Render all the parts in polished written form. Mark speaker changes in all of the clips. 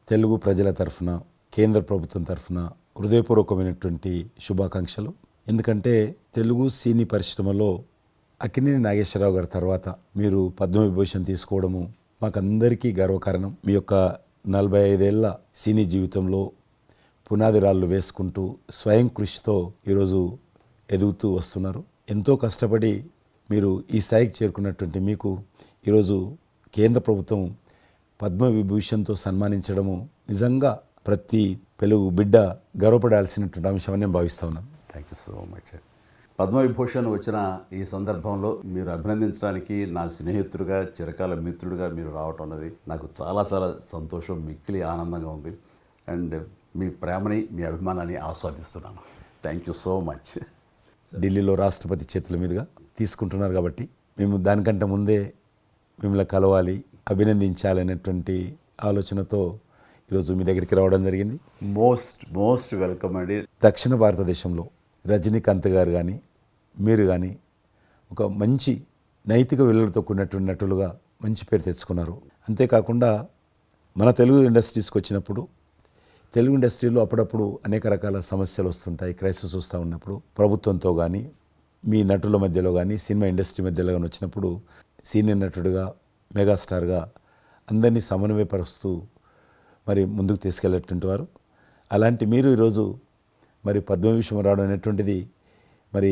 Speaker 1: తెలుగు ప్రజల తరఫున, కేంద్ర ప్రభుత్వం తరఫున హృదయపూర్వకమైనటువంటి శుభాకాంక్షలు. ఎందుకంటే తెలుగు సినీ పరిశ్రమలో అక్కినేని నాగేశ్వరరావు గారి తర్వాత మీరు పద్మవిభూషణ్ తీసుకోవడము మాకందరికీ గర్వకారణం. మీ యొక్క 45 ఏళ్ల సినీ జీవితంలో పునాది రాళ్ళు వేసుకుంటూ స్వయం కృషితో ఈరోజు ఎదుగుతూ వస్తున్నారు. ఎంతో కష్టపడి మీరు ఈ స్థాయికి చేరుకున్నటువంటి మీకు ఈరోజు కేంద్ర ప్రభుత్వం పద్మవిభూషణ్తో సన్మానించడము నిజంగా ప్రతి తెలుగు బిడ్డ గర్వపడాల్సినటువంటి అంశమని నేను భావిస్తా ఉన్నాను.
Speaker 2: Thank you so much. Padma Vibhushan వచ్చిన ఈ సందర్భంలో మీరు అభినందించడానికి నా స్నేహితుడిగా, చిరకాల మిత్రుడిగా మీరు రావటం అన్నది నాకు చాలా చాలా సంతోషం, మిక్కిలి ఆనందంగా ఉంది. అండ్ మీ ప్రేమని, మీ అభిమానాన్ని ఆస్వాదిస్తున్నాను. Thank you so much.
Speaker 1: ఢిల్లీలో రాష్ట్రపతి చేతుల మీదుగా తీసుకుంటున్నారు కాబట్టి మేము దానికంటే ముందే మిమ్మల్ని కలవాలి, అభినందించాలనేటువంటి ఆలోచనతో ఈరోజు మీ దగ్గరికి రావడం జరిగింది.
Speaker 2: మోస్ట్ వెల్కమ్ అండి.
Speaker 1: దక్షిణ భారతదేశంలో రజనీకాంత్ గారు కానీ మీరు కానీ ఒక మంచి నైతిక విలువలతో కూడినటువంటి నటులుగా మంచి పేరు తెచ్చుకున్నారు. అంతేకాకుండా మన తెలుగు ఇండస్ట్రీస్కి వచ్చినప్పుడు తెలుగు ఇండస్ట్రీలో అప్పుడప్పుడు అనేక రకాల సమస్యలు వస్తుంటాయి, క్రైసిస్ వస్తూ ఉన్నప్పుడు ప్రభుత్వంతో కానీ మీ నటుల మధ్యలో కానీ సినిమా ఇండస్ట్రీ మధ్యలో కానీ వచ్చినప్పుడు సీనియర్ నటుడిగా, మెగాస్టార్గా అందరినీ సమన్వయపరుస్తూ మరి ముందుకు తీసుకెళ్ళేటువంటి వారు. అలాంటి మీరు ఈరోజు మరి పద్మవిభూషణ్ రావడం అనేటువంటిది మరి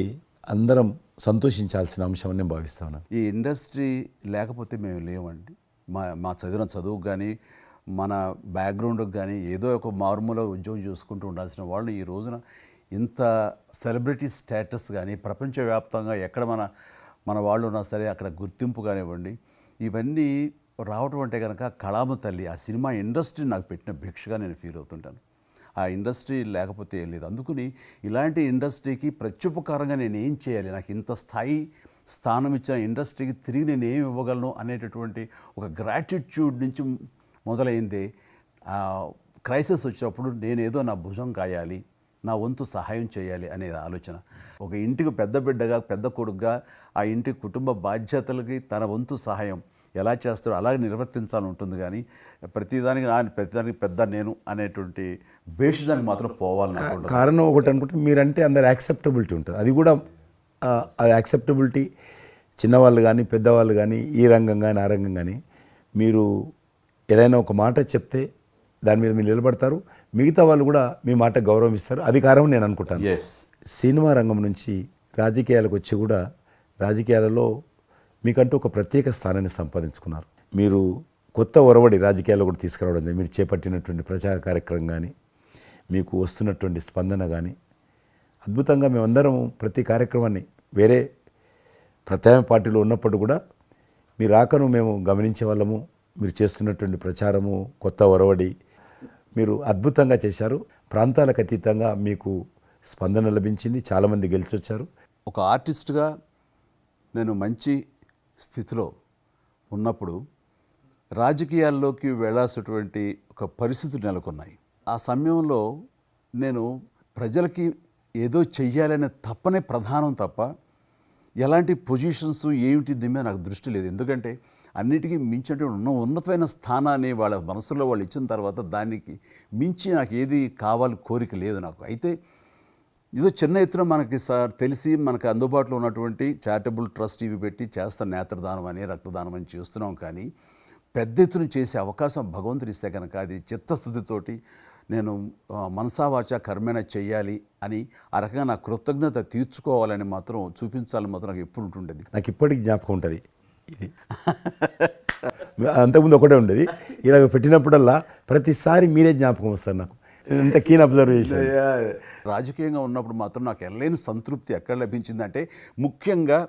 Speaker 1: అందరం సంతోషించాల్సిన అంశం అని నేను భావిస్తాను.
Speaker 2: ఈ ఇండస్ట్రీ లేకపోతే మేము లేవండి. మా చదివిన చదువుకు కానీ, మన బ్యాక్గ్రౌండ్కి కానీ ఏదో ఒక మారుమూల ఉద్యోగం చూసుకుంటూ ఉండాల్సిన వాళ్ళు ఈ రోజున ఇంత సెలబ్రిటీ స్టేటస్ కానీ ప్రపంచవ్యాప్తంగా ఎక్కడ మన వాళ్ళు ఉన్నా సరే అక్కడ గుర్తింపు కానివ్వండి, ఇవన్నీ రావటం అంటే కనుక కళామ తల్లి, ఆ సినిమా ఇండస్ట్రీ నాకు పెట్టిన భిక్షగా నేను ఫీల్ అవుతుంటాను. ఆ ఇండస్ట్రీ లేకపోతే ఏం లేదు. అందుకని ఇలాంటి ఇండస్ట్రీకి ప్రత్యుపకారంగా నేను ఏం చేయాలి, నాకు ఇంత స్థానం ఇచ్చిన ఇండస్ట్రీకి తిరిగి నేను ఏమి ఇవ్వగలను అనేటటువంటి ఒక గ్రాటిట్యూడ్ నుంచి మొదలైంది. క్రైసిస్ వచ్చినప్పుడు నేనేదో నా భుజం కాయాలి, నా వంతు సహాయం చేయాలి అనే ఆలోచన. ఒక ఇంటికి పెద్ద బిడ్డగా, పెద్ద కొడుకుగా ఆ ఇంటి కుటుంబ బాధ్యతలకి తన వంతు సహాయం ఎలా చేస్తాడో అలాగే నిర్వర్తించాలని ఉంటుంది. కానీ ప్రతిదానికి పెద్ద నేను అనేటువంటి బేషిజానికి మాత్రం పోవాలని
Speaker 1: కారణం ఒకటి అనుకుంటే మీరంటే అందరు యాక్సెప్టబిలిటీ ఉంటుంది. అది కూడా ఆ యాక్సెప్టబిలిటీ చిన్నవాళ్ళు కానీ పెద్దవాళ్ళు కానీ ఈ రంగం కానీ ఆ రంగం కానీ మీరు ఏదైనా ఒక మాట చెప్తే దాని మీద మీరు నిలబడతారు, మిగతా వాళ్ళు కూడా మీ మాట గౌరవం ఇస్తారు. అది కారణం నేను అనుకుంటాను. సినిమా రంగం నుంచి రాజకీయాలకు వచ్చి కూడా రాజకీయాలలో మీకంటూ ఒక ప్రత్యేక స్థానాన్ని సంపాదించుకున్నారు. మీరు కొత్త ఒరవడి రాజకీయాల్లో కూడా తీసుకురావడం, మీరు చేపట్టినటువంటి ప్రచార కార్యక్రమం కానీ మీకు వస్తున్నటువంటి స్పందన కానీ అద్భుతంగా. మేమందరం ప్రతి కార్యక్రమాన్ని వేరే ప్రత్యామ్నాయ పార్టీలో ఉన్నప్పుడు కూడా మీ రాకను మేము గమనించే వాళ్ళము. మీరు చేస్తున్నటువంటి ప్రచారము, కొత్త ఒరవడి మీరు అద్భుతంగా చేశారు. ప్రాంతాలకు అతీతంగా మీకు స్పందన లభించింది, చాలామంది గెలిచొచ్చారు.
Speaker 2: ఒక ఆర్టిస్ట్గా నేను మంచి స్థితిలో ఉన్నప్పుడు రాజకీయాల్లోకి వెళ్ళాల్సినటువంటి ఒక పరిస్థితులు నెలకొన్నాయి. ఆ సమయంలో నేను ప్రజలకి ఏదో చెయ్యాలనే తప్పనే ప్రధానం తప్ప ఎలాంటి పొజిషన్స్ ఏమిటి దీని మీద నాకు దృష్టి లేదు. ఎందుకంటే అన్నిటికీ మించినటువంటి ఉన్నతమైన స్థానాన్ని వాళ్ళ మనసులో వాళ్ళు ఇచ్చిన తర్వాత దానికి మించి నాకు ఏది కావాలి కోరిక లేదు నాకు. అయితే ఇదో చిన్న ఎత్తున మనకి తెలిసి మనకు అందుబాటులో ఉన్నటువంటి చారిటబుల్ ట్రస్ట్ ఇవి పెట్టి చేస్తాను, నేత్రదానం అని, రక్తదానం అని చేస్తున్నాం. కానీ పెద్ద ఎత్తున చేసే అవకాశం భగవంతుడు ఇస్తే కనుక అది చిత్తశుద్ధితోటి నేను మనసావాచ కర్మేణ చెయ్యాలి అని ఆ రకంగా నా కృతజ్ఞత తీర్చుకోవాలని మాత్రం చూపించాలని మాత్రం నాకు ఎప్పుడు ఉంటుండేది.
Speaker 1: నాకు ఇప్పటికి జ్ఞాపకం ఉంటుంది. ఇది అంతకుముందు ఒకటే ఉండేది, ఇలా పెట్టినప్పుడల్లా ప్రతిసారి మీరే జ్ఞాపకం వస్తారు నాకు. ఎంత కీన్ అబ్జర్వేషన్.
Speaker 2: రాజకీయంగా ఉన్నప్పుడు మాత్రం నాకు ఎల్లైన సంతృప్తి ఎక్కడ లభించిందంటే, ముఖ్యంగా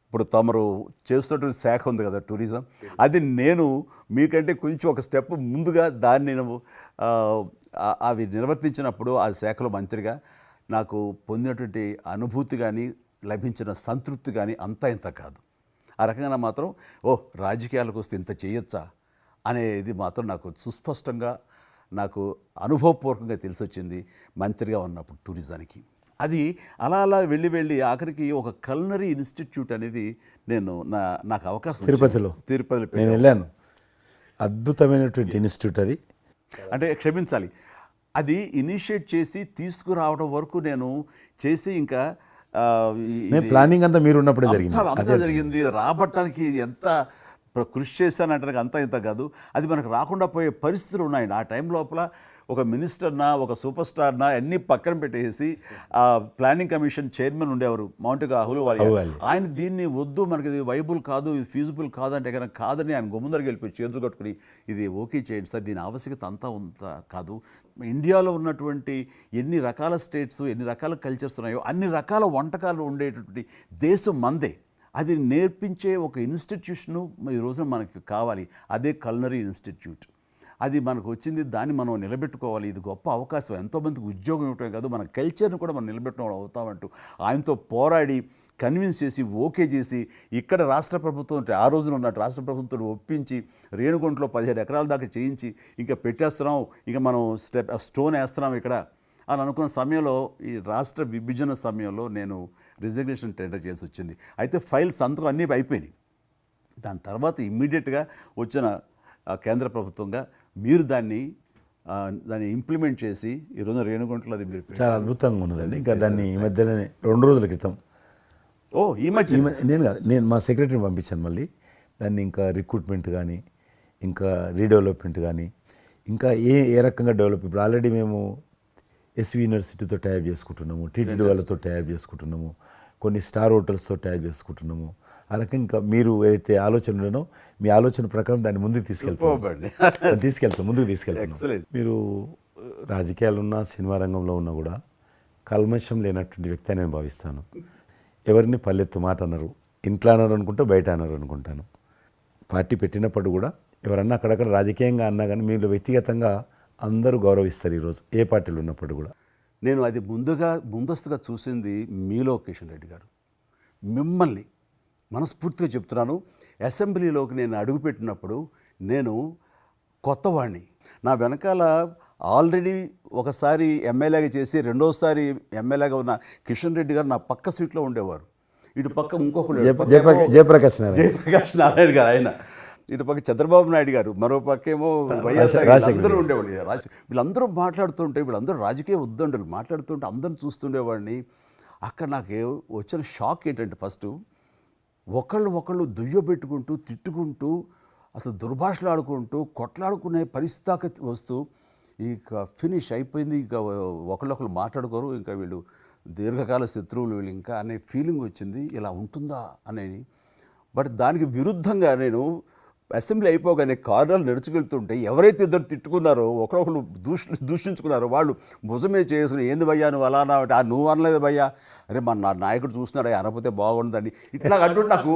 Speaker 2: ఇప్పుడు తమరు చేస్తున్నటువంటి శాఖ ఉంది కదా టూరిజం, అది నేను మీకంటే కొంచెం ఒక స్టెప్ ముందుగా దాన్ని నేను అవి నిర్వర్తించినప్పుడు ఆ శాఖలో మంత్రిగా నాకు పొందినటువంటి అనుభూతి కానీ లభించిన సంతృప్తి కానీ అంతా ఇంత కాదు. ఆ రకంగా మాత్రం రాజకీయాలకు వస్తే ఇంత చేయొచ్చా అనేది మాత్రం నాకు సుస్పష్టంగా నాకు అనుభవపూర్వకంగా తెలిసొచ్చింది మంత్రిగా ఉన్నప్పుడు టూరిజానికి. అది అలా అలా వెళ్ళి ఆఖరికి ఒక కల్నరీ ఇన్స్టిట్యూట్ అనేది నాకు అవకాశం
Speaker 1: తిరుపతిలో నేను వెళ్ళాను. అద్భుతమైనటువంటి ఇన్స్టిట్యూట్ అది.
Speaker 2: అంటే క్షమించాలి, అది ఇనిషియేట్ చేసి తీసుకురావడం వరకు నేను చేసి ఇంకా
Speaker 1: నేను ప్లానింగ్ అంతా మీరు ఉన్నప్పుడే జరిగింది.
Speaker 2: అంతా జరిగింది. రాబట్టడానికి ఎంత కృషి చేశానంటే అంతా ఇంత కాదు, అది మనకు రాకుండా పోయే పరిస్థితులు ఉన్నాయండి. ఆ టైం లోపల ఒక మినిస్టర్నా ఒక సూపర్ స్టార్నా అన్నీ పక్కన పెట్టేసి ఆ ప్లానింగ్ కమిషన్ చైర్మన్ ఉండేవారు మౌంటిగా అహ్లూవాలియా. ఆయన దీన్ని వద్దు, మనకి ఇది వైబుల్ కాదు, ఇది ఫీజిబుల్ కాదు అంటే కనుక కాదని ఆయన గుమ్మందరికి వెళ్ళిపోయి చేతులు కట్టుకుని ఇది ఓకే చేయండి సార్, దీని ఆవశ్యకత అంతా అంత కాదు. ఇండియాలో ఉన్నటువంటి ఎన్ని రకాల స్టేట్స్, ఎన్ని రకాల కల్చర్స్ ఉన్నాయో అన్ని రకాల వంటకాలు ఉండేటటువంటి దేశం మందే. అది నేర్పించే ఒక ఇన్స్టిట్యూషను ఈ రోజున మనకి కావాలి, అదే కల్నరీ ఇన్స్టిట్యూట్. అది మనకు వచ్చింది, దాన్ని మనం నిలబెట్టుకోవాలి. ఇది గొప్ప అవకాశం, ఎంతోమందికి ఉద్యోగం ఇవ్వటమే కాదు మన కల్చర్ని కూడా మనం నిలబెట్టడం అవుతామంటూ ఆయనతో పోరాడి కన్విన్స్ చేసి ఓకే చేసి ఇక్కడ రాష్ట్ర ప్రభుత్వం ఆ రోజున ఉన్నట్టు రాష్ట్ర ప్రభుత్వం ఒప్పించి రేణుగుంటలో 17 ఎకరాల దాకా చేయించి ఇంకా పెట్టేస్తున్నాం, ఇంకా మనం స్టోన్ వేస్తున్నాం ఇక్కడ అని అనుకున్న సమయంలో ఈ రాష్ట్ర విభజన సమయంలో నేను రిజిగ్నేషన్ టెండర్ చేసి వచ్చింది. అయితే ఫైల్స్ సంతకం అన్నీ అయిపోయినాయి. దాని తర్వాత ఇమ్మీడియట్గా వచ్చిన కేంద్ర ప్రభుత్వంగా మీరు దాన్ని ఇంప్లిమెంట్ చేసి ఈరోజు రేణుగుంటలో అది మీరు
Speaker 1: చాలా అద్భుతంగా ఉన్నదండి. ఇంకా దాన్ని ఈ మధ్యలోనే 2 రోజుల క్రితం
Speaker 2: ఈ మధ్య
Speaker 1: నేను మా సెక్రటరీని పంపించాను. మళ్ళీ దాన్ని ఇంకా రిక్రూట్మెంట్ కానీ ఇంకా రీడెవలప్మెంట్ కానీ ఇంకా ఏ రకంగా డెవలప్, ఇప్పుడు ఆల్రెడీ మేము ఎస్వి యూనివర్సిటీతో టైప్ చేసుకుంటున్నాము, టీటీడీ వాళ్ళతో టైప్ చేసుకుంటున్నాము, కొన్ని స్టార్ హోటల్స్తో టైప్ చేసుకుంటున్నాము. ఆ రకంగా ఇంకా మీరు ఏదైతే ఆలోచన ఉండనో మీ ఆలోచన ప్రకారం దాన్ని ముందుకు తీసుకెళ్తాం ముందుకు తీసుకెళ్తాం. మీరు రాజకీయాలు ఉన్నా సినిమా రంగంలో ఉన్నా కూడా కల్మషం లేనటువంటి వ్యక్తి అని నేను భావిస్తాను. ఎవరిని పల్లెత్తు మాట అన్నారు, ఇంట్లో అన్నారు అనుకుంటే బయట అన్నారు అనుకుంటాను. పార్టీ పెట్టినప్పుడు కూడా ఎవరన్నా అక్కడక్కడ రాజకీయంగా అన్నా కానీ మీరు వ్యక్తిగతంగా అందరూ గౌరవిస్తారు ఈరోజు ఏ పార్టీలు ఉన్నప్పుడు కూడా.
Speaker 2: నేను అది ముందస్తుగా చూసింది మీలో కిషన్ రెడ్డి గారు. మిమ్మల్ని మనస్ఫూర్తిగా చెప్తున్నాను, అసెంబ్లీలోకి నేను అడుగుపెట్టినప్పుడు నేను కొత్తవాడిని. నా వెనకాల ఆల్రెడీ ఒకసారి ఎమ్మెల్యేగా చేసి రెండోసారి ఎమ్మెల్యేగా ఉన్న కిషన్ రెడ్డి గారు నా పక్క సీట్లో ఉండేవారు. ఇటు పక్క ఇంకొకరు
Speaker 1: జయప్రకాష్
Speaker 2: నారాయణ గారు, ఆయన ఇటు పక్క చంద్రబాబు నాయుడు గారు, మరో పక్కేమో వైఎస్ఆర్, అందరూ ఉండేవాళ్ళు. వీళ్ళందరూ మాట్లాడుతుంటే, వీళ్ళందరూ రాజకీయ ఉద్దండులు మాట్లాడుతుంటే అందరిని చూస్తుండేవాడిని. అక్కడ నాకు వచ్చిన షాక్ ఏంటంటే ఫస్ట్ ఒకళ్ళు దుయ్యబెట్టుకుంటూ తిట్టుకుంటూ అసలు దుర్భాషలు ఆడుకుంటూ కొట్లాడుకునే పరిస్థితి దాకా వస్తూ ఇక ఫినిష్ అయిపోయింది, ఇక ఒకళ్ళొకళ్ళు మాట్లాడుకోరు, ఇంకా వీళ్ళు దీర్ఘకాల శత్రువులు వీళ్ళు ఇంకా అనే ఫీలింగ్ వచ్చింది. ఇలా ఉంటుందా అనేది. బట్ దానికి విరుద్ధంగా నేను అసెంబ్లీ అయిపోగానే కారులో నడుచుకెళ్తుంటే ఎవరైతే ఇద్దరు తిట్టుకున్నారో ఒకరొకరు దూషించుకున్నారో వాళ్ళు భుజమే చేసుకుని ఏంది భయ్యా నువ్వు అలా నువ్వు అనలేదు భయ్యా, అరే నా నాయకుడు చూస్తున్నాడు అనకపోతే బాగుండదని ఇట్లా అంటుంటే నాకు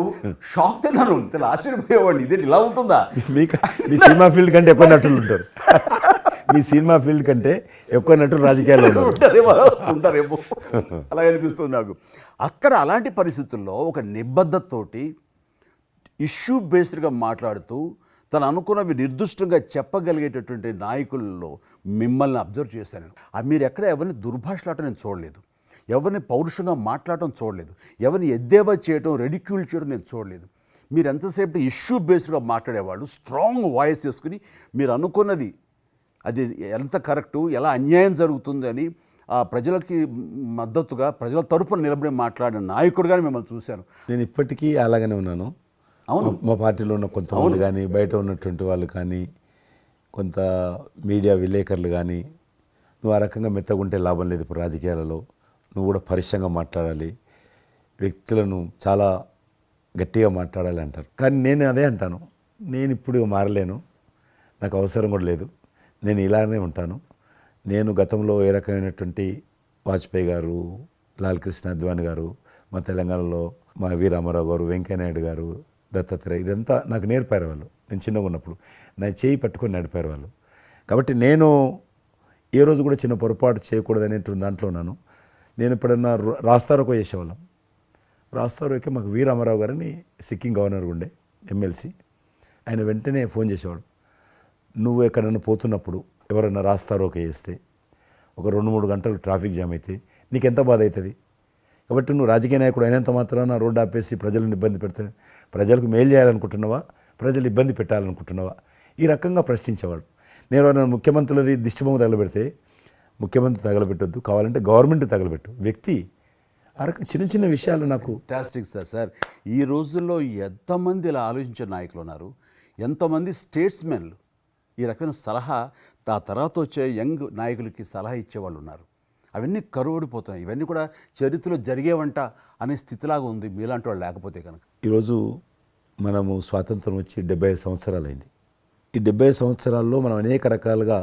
Speaker 2: షాక్ తిన్నాను. చాలా ఆశ్చర్యపోయేవాడిని, ఇదే ఇలా ఉంటుందా.
Speaker 1: మీ సినిమా ఫీల్డ్ కంటే ఎక్కువ నటులు ఉంటారు, మీ సినిమా ఫీల్డ్ కంటే ఎక్కువ నటులు రాజకీయాల్లో
Speaker 2: ఉంటారేమో అలా అనిపిస్తుంది నాకు. అక్కడ అలాంటి పరిస్థితుల్లో ఒక నిబద్ధతతోటి ఇష్యూ బేస్డ్గా మాట్లాడుతూ తను అనుకున్నవి నిర్దిష్టంగా చెప్పగలిగేటటువంటి నాయకుల్లో మిమ్మల్ని అబ్జర్వ్ చేశాను. మీరు ఎక్కడ ఎవరిని దుర్భాషలాటం నేను చూడలేదు, ఎవరిని పౌరుషంగా మాట్లాడటం చూడలేదు, ఎవరిని ఎద్దేవా చేయటం రెడిక్యూల్ చేయడం నేను చూడలేదు. మీరు ఎంతసేపు ఇష్యూ బేస్డ్గా మాట్లాడేవాళ్ళు, స్ట్రాంగ్ వాయిస్ చేసుకుని మీరు అనుకున్నది అది ఎంత కరెక్టు, ఎలా అన్యాయం జరుగుతుంది అని ఆ ప్రజలకి మద్దతుగా ప్రజల తరపున నిలబడి మాట్లాడిన నాయకుడుగానే మిమ్మల్ని చూశాను.
Speaker 1: నేను ఇప్పటికీ అలాగనే ఉన్నాను.
Speaker 2: అవును,
Speaker 1: మా పార్టీలో ఉన్న కొంతమంది కానీ బయట ఉన్నటువంటి వాళ్ళు కానీ కొంత మీడియా విలేకరులు కానీ నువ్వు ఆ రకంగా మెత్తగుంటే లాభం లేదు, ఇప్పుడు రాజకీయాలలో నువ్వు కూడా పరుషంగా మాట్లాడాలి, వ్యక్తులను చాలా గట్టిగా మాట్లాడాలి అంటారు. కానీ నేను అదే అంటాను, నేను ఇప్పుడు మారలేను, నాకు అవసరం కూడా లేదు, నేను ఇలానే ఉంటాను. నేను గతంలో ఏ రకమైనటువంటి వాజ్పేయి గారు, లాల్ కృష్ణ అద్వానీ గారు, మా తెలంగాణలో మా వి రామారావు గారు, వెంకయ్యనాయుడు గారు, దత్తాత్రేయ, ఇదంతా నాకు నేర్పారు వాళ్ళు. నేను చిన్నగా ఉన్నప్పుడు నా చేయి పట్టుకొని నడిపారు వాళ్ళు. కాబట్టి నేను ఏ రోజు కూడా చిన్న పొరపాటు చేయకూడదు అనేటువంటి దాంట్లో ఉన్నాను. నేను ఎప్పుడన్నా రాస్తారోకో చేసేవాళ్ళం. రాస్తారోకే మాకు వి రామారావు గారని సిక్కిం గవర్నర్ ఉండే ఎమ్మెల్సీ, ఆయన వెంటనే ఫోన్ చేసేవాడు. నువ్వు ఎక్కడన్నా పోతున్నప్పుడు ఎవరన్నా రాస్తారోకే చేస్తే ఒక 2-3 గంటలు ట్రాఫిక్ జామ్ అయితే నీకెంత బాధ అవుతుంది. కాబట్టి నువ్వు రాజకీయ నాయకుడు అయినంత మాత్రాన రోడ్డు ఆపేసి ప్రజలను ఇబ్బంది పెడితే ప్రజలకు మేలు చేయాలనుకుంటున్నావా, ప్రజలు ఇబ్బంది పెట్టాలనుకుంటున్నావా, ఈ రకంగా ప్రశ్నించేవాడు. నేను ఎవరైనా ముఖ్యమంత్రులది దిష్టిబొమ్మ తగలబెడితే ముఖ్యమంత్రి తగలబెట్టొద్దు, కావాలంటే గవర్నమెంట్ తగలబెట్టు, వ్యక్తి ఆ రకం చిన్న చిన్న విషయాలు నాకు
Speaker 2: ఫ్యాంటాస్టిక్ సార్. ఈ రోజుల్లో ఎంతమంది ఇలా ఆలోచించే నాయకులు ఉన్నారు, ఎంతమంది స్టేట్స్మెన్లు ఈ రకమైన సలహా ఆ తర్వాత వచ్చే యంగ్ నాయకులకి సలహా ఇచ్చేవాళ్ళు ఉన్నారు. అవన్నీ కరువడిపోతున్నాయి. ఇవన్నీ కూడా చరిత్రలో జరిగేవంట అనే స్థితిలాగా ఉంది మీలాంటి వాళ్ళు లేకపోతే కనుక.
Speaker 1: ఈరోజు మనము స్వాతంత్రం వచ్చి 75 సంవత్సరాలైంది. ఈ 75 సంవత్సరాల్లో మనం అనేక రకాలుగా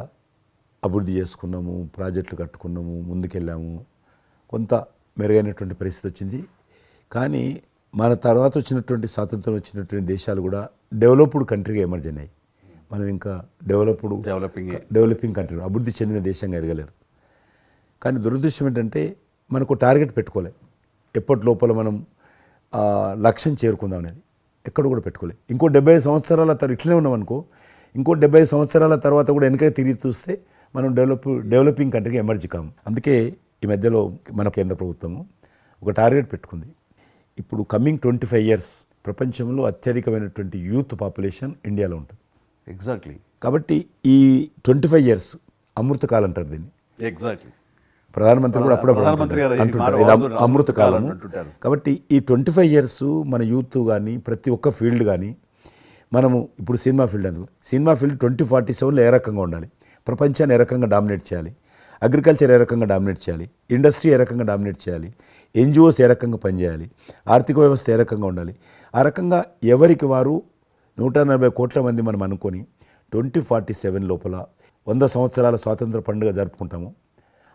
Speaker 1: అభివృద్ధి చేసుకున్నాము, ప్రాజెక్టులు కట్టుకున్నాము, ముందుకెళ్ళాము, కొంత మెరుగైనటువంటి పరిస్థితి వచ్చింది. కానీ మన తర్వాత వచ్చినటువంటి స్వాతంత్రం వచ్చినటువంటి దేశాలు కూడా డెవలప్డ్ కంట్రీగా ఎమర్జ్ అయినాయి. మనం ఇంకా డెవలపింగ్ కంట్రీ, అభివృద్ధి చెందిన దేశంగా ఎదగలేదు. కానీ దురదృష్టం ఏంటంటే మనకు టార్గెట్ పెట్టుకోలే, ఎప్పటి లోపల మనం లక్ష్యం చేరుకుందాం అనేది ఎక్కడ కూడా పెట్టుకోలేదు. ఇంకో 75 సంవత్సరాల తర్వాత ఇట్లనే ఉన్నాం అనుకో, ఇంకో 75 సంవత్సరాల తర్వాత కూడా వెనక తిరిగి చూస్తే మనం డెవలపింగ్ కంట్రీగా ఎమర్జ్ కాము. అందుకే ఈ మధ్యలో మన కేంద్ర ప్రభుత్వము ఒక టార్గెట్ పెట్టుకుంది. ఇప్పుడు కమింగ్ 25 ఇయర్స్ ప్రపంచంలో అత్యధికమైనటువంటి యూత్ పాపులేషన్ ఇండియాలో ఉంటుంది.
Speaker 2: ఎగ్జాక్ట్లీ.
Speaker 1: కాబట్టి ఈ 25 ఇయర్స్ అమృతకాలం అంటారు దీన్ని.
Speaker 2: ఎగ్జాక్ట్లీ.
Speaker 1: ప్రధానమంత్రి కూడా అప్పుడప్పుడు అంటుంటారు ఇది అమృతకాలము. కాబట్టి ఈ 25 ఇయర్స్ మన యూత్ కానీ ప్రతి ఒక్క ఫీల్డ్ కానీ మనము ఇప్పుడు సినిమా ఫీల్డ్ అందుకు సినిమా ఫీల్డ్ 2047లో ఏ రకంగా ఉండాలి, ప్రపంచాన్ని ఏ రకంగా డామినేట్ చేయాలి, అగ్రికల్చర్ ఏ రకంగా డామినేట్ చేయాలి, ఇండస్ట్రీ ఏ రకంగా డామినేట్ చేయాలి, ఎన్జిఓస్ ఏ రకంగా పనిచేయాలి, ఆర్థిక వ్యవస్థ ఏ రకంగా ఉండాలి, ఆ రకంగా ఎవరికి వారు 140 కోట్ల మంది మనం అనుకొని 2047 లోపల 100 సంవత్సరాల స్వాతంత్ర పండుగ జరుపుకుంటాము.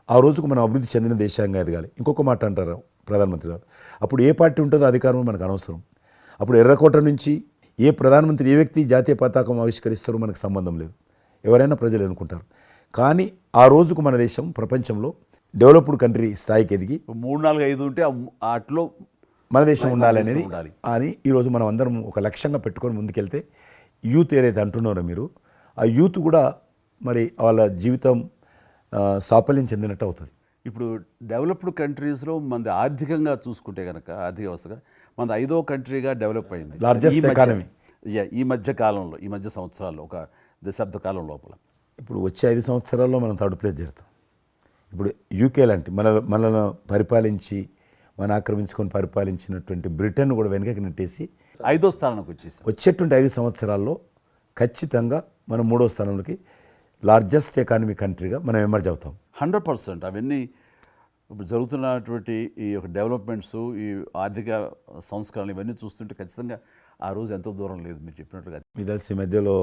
Speaker 1: ఆ రోజుకు మనం అభివృద్ధి చెందిన దేశంగా ఎదగాలి. ఇంకొక మాట అంటారు ప్రధానమంత్రి గారు, అప్పుడు ఏ పార్టీ ఉంటుందో అధికారం మనకు అనవసరం. అప్పుడు ఎర్రకోట నుంచి ఏ ప్రధానమంత్రి ఏ వ్యక్తి జాతీయ పతాకం ఆవిష్కరిస్తారో మనకు సంబంధం లేదు, ఎవరైనా ప్రజలు అనుకుంటారు. కానీ ఆ రోజుకు మన దేశం ప్రపంచంలో డెవలప్డ్ కంట్రీ స్థాయికి ఎదిగి
Speaker 2: 3, 4, 5 ఉంటే అట్లో
Speaker 1: మన దేశం ఉండాలనేది అని ఈరోజు మనం అందరం ఒక లక్ష్యంగా పెట్టుకొని ముందుకెళ్తే యూత్ ఏదైతే అంటున్నారో మీరు, ఆ యూత్ కూడా మరి వాళ్ళ జీవితం సాఫల్యం చెందినట్టు అవుతుంది.
Speaker 2: ఇప్పుడు డెవలప్డ్ కంట్రీస్లో మనది ఆర్థికంగా చూసుకుంటే కనుక ఆర్థిక వ్యవస్థగా మనది 5వ కంట్రీగా డెవలప్ అయింది.
Speaker 1: లార్జెస్ట్ ఎకానమీ
Speaker 2: ఈ మధ్య కాలంలో, ఈ మధ్య సంవత్సరాల్లో, ఒక దశాబ్ద కాలం లోపల.
Speaker 1: ఇప్పుడు వచ్చే 5 సంవత్సరాల్లో మనం థర్డ్ ప్లేస్ చేరుతాం. ఇప్పుడు యూకే లాంటి మనల్ని పరిపాలించి మన ఆక్రమించుకొని పరిపాలించినటువంటి బ్రిటన్ కూడా వెనకకి నెట్టేసి
Speaker 2: 5వ స్థానానికి వచ్చేసాం.
Speaker 1: వచ్చేటువంటి 5 సంవత్సరాల్లో ఖచ్చితంగా మనం 3వ స్థానంలోకి లార్జెస్ట్ ఎకానమీ కంట్రీగా మనం ఎమర్జ్ అవుతాం.
Speaker 2: 100%. అవన్నీ ఇప్పుడు జరుగుతున్నటువంటి ఈ యొక్క డెవలప్మెంట్స్, ఈ ఆర్థిక సంస్కరణలు ఇవన్నీ చూస్తుంటే ఖచ్చితంగా ఆ రోజు ఎంతో దూరం లేదు మీరు చెప్పినట్టుగా.
Speaker 1: మీ తెలిసి మధ్యలో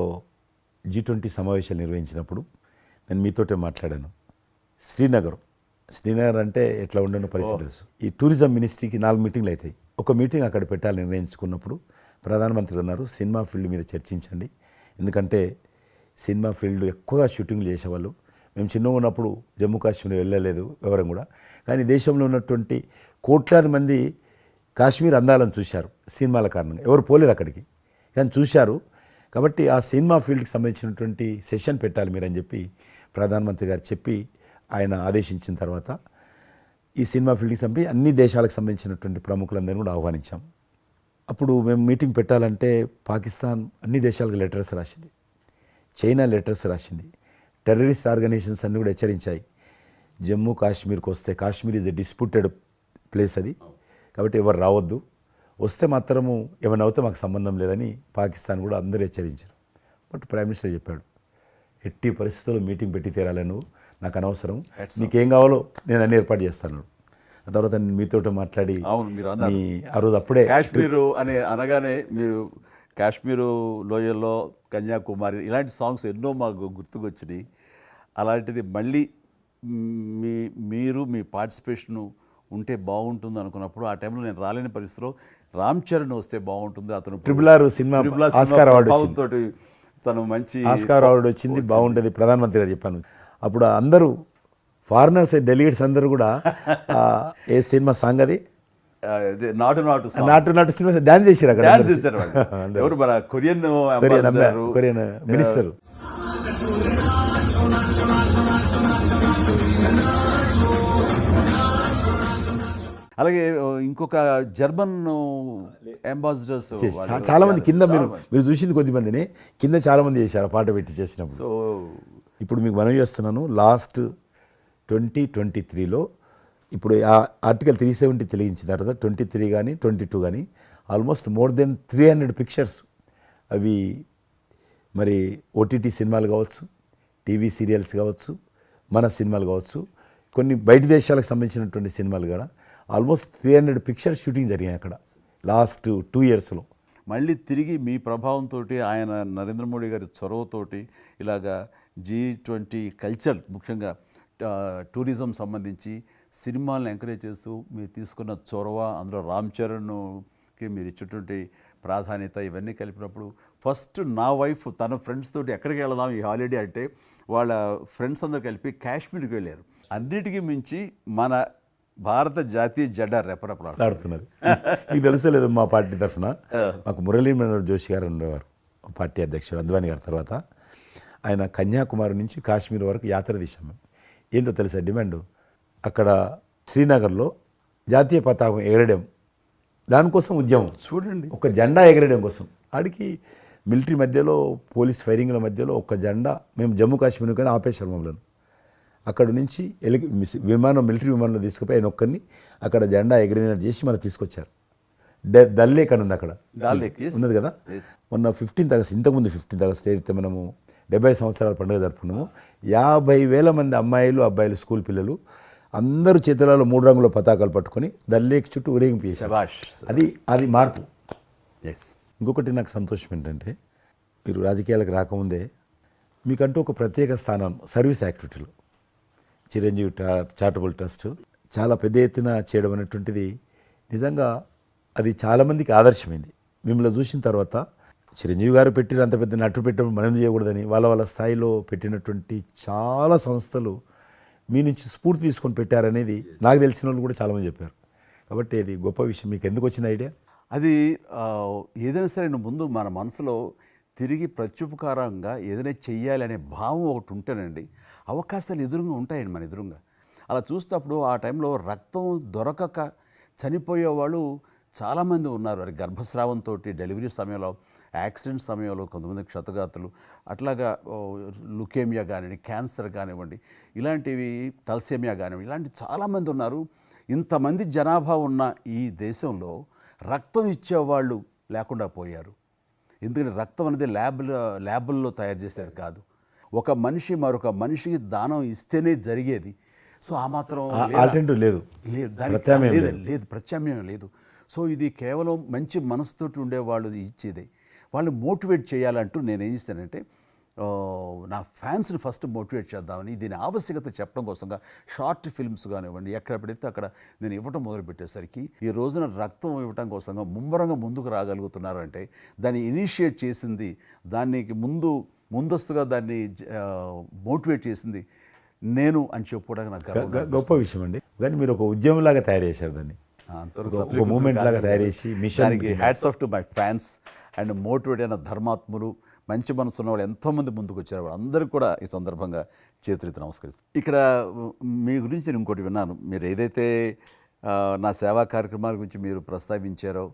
Speaker 1: G20 సమావేశాలు నిర్వహించినప్పుడు నేను మీతోటే మాట్లాడాను. శ్రీనగర్ అంటే ఎట్లా ఉండను పరిస్థితి తెలుసు. ఈ టూరిజం మినిస్ట్రీకి 4 మీటింగ్లు అవుతాయి. ఒక మీటింగ్ అక్కడ పెట్టాలని నిర్ణయించుకున్నప్పుడు ప్రధానమంత్రి అన్నారు, సినిమా ఫీల్డ్ మీద చర్చించండి, ఎందుకంటే సినిమా ఫీల్డ్ ఎక్కువగా షూటింగ్లు చేసేవాళ్ళు. మేము చిన్నగా ఉన్నప్పుడు జమ్మూ కాశ్మీర్ వెళ్ళలేదు ఎవరం కూడా, కానీ దేశంలో ఉన్నటువంటి కోట్లాది మంది కాశ్మీర్ అందాలను చూశారు సినిమాల కారణంగా. ఎవరు పోలేదు అక్కడికి, కానీ చూశారు. కాబట్టి ఆ సినిమా ఫీల్డ్కి సంబంధించినటువంటి సెషన్ పెట్టాలి మీరని చెప్పి ప్రధానమంత్రి గారు చెప్పి ఆయన ఆదేశించిన తర్వాత ఈ సినిమా ఫీల్డ్కి సంబంధించి అన్ని దేశాలకు సంబంధించినటువంటి ప్రముఖులందరినీ కూడా ఆహ్వానించాం. అప్పుడు మేము మీటింగ్ పెట్టాలంటే పాకిస్తాన్ అన్ని దేశాలకు లెటర్స్ రాసింది, చైనా లెటర్స్ రాసింది, టెర్రరిస్ట్ ఆర్గనైజేషన్స్ అన్నీ కూడా హెచ్చరించాయి. జమ్మూ కాశ్మీర్కి వస్తే, Kashmir is a disputed place అది, కాబట్టి ఎవరు రావద్దు, వస్తే మాత్రము ఏమైనా అవుతే మాకు సంబంధం లేదని పాకిస్తాన్ కూడా అందరూ హెచ్చరించారు. బట్ ప్రైమ్ మినిస్టర్ చెప్పాడు, ఎట్టి పరిస్థితుల్లో మీటింగ్ పెట్టి తీరాలి, నువ్వు నాకు అనవసరం, నీకేం కావాలో నేను అన్ని ఏర్పాటు చేస్తాను. ఆ తర్వాత నేను మీతో మాట్లాడి ఆ రోజు అప్పుడే
Speaker 2: కాశ్మీరు అని అనగానే మీరు కాశ్మీరు లోయల్లో కన్యాకుమారి ఇలాంటి సాంగ్స్ ఎన్నో మాకు గుర్తుకొచ్చినాయి. అలాంటిది మళ్ళీ మీరు మీ పార్టిసిపేషను ఉంటే బాగుంటుంది అనుకున్నప్పుడు ఆ టైంలో నేను రాలేని పరిస్థితిలో రామ్ చరణ్ వస్తే బాగుంటుంది, అతను
Speaker 1: RRR సినిమా ఆస్కార్ అవార్డు
Speaker 2: తోటి తను మంచి
Speaker 1: ఆస్కార్ అవార్డు వచ్చింది, బాగుంటుంది ప్రధానమంత్రి గారు చెప్పాను. అప్పుడు అందరూ ఫారినర్స్ డెలిగేట్స్ అందరూ కూడా ఏ సినిమా సాంగ్ అది
Speaker 2: నాటు
Speaker 1: సినిమా డాన్స్ చేశారు అక్కడ.
Speaker 2: డాన్స్ చేశారు ఎవరు మన కొరియన్
Speaker 1: మినిస్టర్.
Speaker 2: అలాగే ఇంకొక జర్మన్ అంబాసిడర్స్
Speaker 1: చాలా మంది కింద మీరు చూసింది కొద్ది మందిని, కింద చాలా మంది చేశారు పాట పెట్టి చేసినప్పుడు.
Speaker 2: సో
Speaker 1: ఇప్పుడు మీకు మనం చేస్తున్నాను లాస్ట్ 2023లో ఇప్పుడు ఆ ఆర్టికల్ 370 తెలిగించిన తర్వాత 23 కానీ 22 కానీ ఆల్మోస్ట్ మోర్ దెన్ 300 పిక్చర్స్ అవి మరి ఓటీటీ సినిమాలు కావచ్చు, టీవీ సీరియల్స్ కావచ్చు, మన సినిమాలు కావచ్చు, కొన్ని బయట దేశాలకు సంబంధించినటువంటి సినిమాలు కూడా ఆల్మోస్ట్ 300 పిక్చర్స్ షూటింగ్ జరిగాయి అక్కడ లాస్ట్ 2 ఇయర్స్లో.
Speaker 2: మళ్ళీ తిరిగి మీ ప్రభావంతో ఆయన నరేంద్ర మోడీ గారి చొరవతోటి ఇలాగా G20 కల్చర్ ముఖ్యంగా టూరిజం సంబంధించి సినిమాలను ఎంకరేజ్ చేస్తూ మీరు తీసుకున్న చొరవ, అందులో రామ్ చరణ్కి మీరు ఇచ్చేటువంటి ప్రాధాన్యత ఇవన్నీ కలిపినప్పుడు ఫస్ట్ నా వైఫ్ తన ఫ్రెండ్స్ తోటి ఎక్కడికి వెళదాం ఈ హాలిడే అంటే వాళ్ళ ఫ్రెండ్స్ అందరూ కలిపి కాశ్మీర్కి వెళ్ళారు. అన్నిటికీ మించి మన భారత జాతీయ జెండా రెపరెపలాడుతుంది.
Speaker 1: ఆడుతున్నది మీకు తెలుసలేదు, మా పార్టీ తరఫున మాకు మురళీ మనోహర్ జోషి గారు ఉండేవారు, పార్టీ అధ్యక్షుడు అద్వానీ గారి తర్వాత. ఆయన కన్యాకుమారి నుంచి కాశ్మీర్ వరకు యాత్ర తీసాం మేము. ఏంటో తెలుసా డిమాండ్, అక్కడ శ్రీనగర్లో జాతీయ పతాకం ఎగరడం, దానికోసం ఉద్యమం
Speaker 2: చూడండి,
Speaker 1: ఒక జెండా ఎగరడం కోసం. ఆడికి మిలిటరీ మధ్యలో పోలీస్ ఫైరింగ్ల మధ్యలో ఒక జెండా మేము జమ్మూ కాశ్మీర్ కానీ ఆపేశారు మమ్మల్ని. అక్కడ నుంచి విమానం, మిలిటరీ విమానంలో తీసుకుపోయి ఆయన ఒక్కరిని అక్కడ జెండా ఎగిరినట్టు చేసి మనకు తీసుకొచ్చారు. దల్ లేక్ అని ఉంది అక్కడ, ఉన్నది కదా. మొన్న 15th ఆగస్ట్, ఇంతకుముందు 15th ఆగస్ట్ ఏదైతే మనము 70 సంవత్సరాల పండుగ జరుపుకున్నాము, 50,000 మంది అమ్మాయిలు అబ్బాయిలు స్కూల్ పిల్లలు అందరూ చేతులలో 3 రంగుల పతాకాలు పట్టుకొని దల్ లేక్ చుట్టూ ఊరేగింపు చేశారు. అది మార్పు. ఇంకొకటి నాకు సంతోషం ఏంటంటే, మీరు రాజకీయాలకు రాకముందే మీకంటూ ఒక ప్రత్యేక స్థానం సర్వీస్ యాక్టివిటీలు, చిరంజీవి చారిటబుల్ ట్రస్ట్ చాలా పెద్ద ఎత్తున చేయడం అనేటువంటిది నిజంగా అది చాలామందికి ఆదర్శమైంది. మిమ్మల్ని చూసిన తర్వాత చిరంజీవి గారు పెట్టిన అంత పెద్ద నటు పెట్టడం మనం చేయకూడదని వాళ్ళ స్థాయిలో పెట్టినటువంటి చాలా సంస్థలు మీ నుంచి స్ఫూర్తి తీసుకొని పెట్టారనేది నాకు తెలిసిన వాళ్ళు కూడా చాలామంది చెప్పారు. కాబట్టి అది గొప్ప విషయం. మీకు ఎందుకు వచ్చింది ఐడియా?
Speaker 2: అది ఏదైనా సరే ముందు మన మనసులో తిరిగి ప్రత్యుపకారంగా ఏదైనా చెయ్యాలి అనే భావం ఒకటి ఉంటేనండి అవకాశాలు ఎదురుగా ఉంటాయండి మన ఎదురుగా. అలా చూసినప్పుడు ఆ టైంలో రక్తం దొరకక చనిపోయే వాళ్ళు చాలామంది ఉన్నారు. అది గర్భస్రావంతో, డెలివరీ సమయంలో, యాక్సిడెంట్ సమయంలో కొంతమంది క్షతగాతులు, అట్లాగా లుకేమియా కానివ్వండి, క్యాన్సర్ కానివ్వండి, ఇలాంటివి తలసేమియా కానివ్వండి, ఇలాంటి చాలామంది ఉన్నారు. ఇంతమంది జనాభా ఉన్న ఈ దేశంలో రక్తం ఇచ్చేవాళ్ళు లేకుండా పోయారు. ఎందుకంటే రక్తం అనేది ల్యాబుల్లో తయారు చేసేది కాదు, ఒక మనిషి మరొక మనిషికి దానం ఇస్తేనే జరిగేది. సో ఆ మాత్రం
Speaker 1: ఆల్టర్నేటివ్ లేదు,
Speaker 2: లేదు, ప్రత్యామ్నాయం లేదు. సో ఇది కేవలం మంచి మనసుతోటి ఉండేవాళ్ళు ఇచ్చేదే. వాళ్ళు మోటివేట్ చేయాలంటూ నేను ఏం చేస్తానంటే, నా ఫ్యాన్స్ని ఫస్ట్ మోటివేట్ చేద్దామని దీని ఆవశ్యకత చెప్పడం కోసంగా షార్ట్ ఫిల్మ్స్ కానివ్వండి, ఎక్కడ పెడితే అక్కడ నేను ఇవ్వటం మొదలుపెట్టేసరికి ఈ రోజున రక్తం ఇవ్వటం కోసంగా ముమ్మరంగా ముందుకు రాగలుగుతున్నారు అంటే దాన్ని ఇనిషియేట్ చేసింది, దానికి ముందస్తుగా దాన్ని మోటివేట్ చేసింది నేను అని చెప్పుకోవడానికి నాకు
Speaker 1: గొప్ప విషయం అండి. కానీ మీరు ఒక ఉద్యమంలాగా తయారు చేశారు దాన్ని, ఒక మూమెంట్ లాగా తయారు చేసి
Speaker 2: మిషన్కి hats off to my fans and motivate అయిన ధర్మాత్ములు, మంచి మనసు ఉన్న వాళ్ళు ఎంతోమంది ముందుకు వచ్చారు. వాళ్ళందరికీ కూడా ఈ సందర్భంగా చేతులెత్తి నమస్కరిస్తాను. ఇక్కడ మీ గురించి నేను ఇంకోటి విన్నాను, మీరు ఏదైతే నా సేవా కార్యక్రమాల గురించి మీరు ప్రస్తావించారో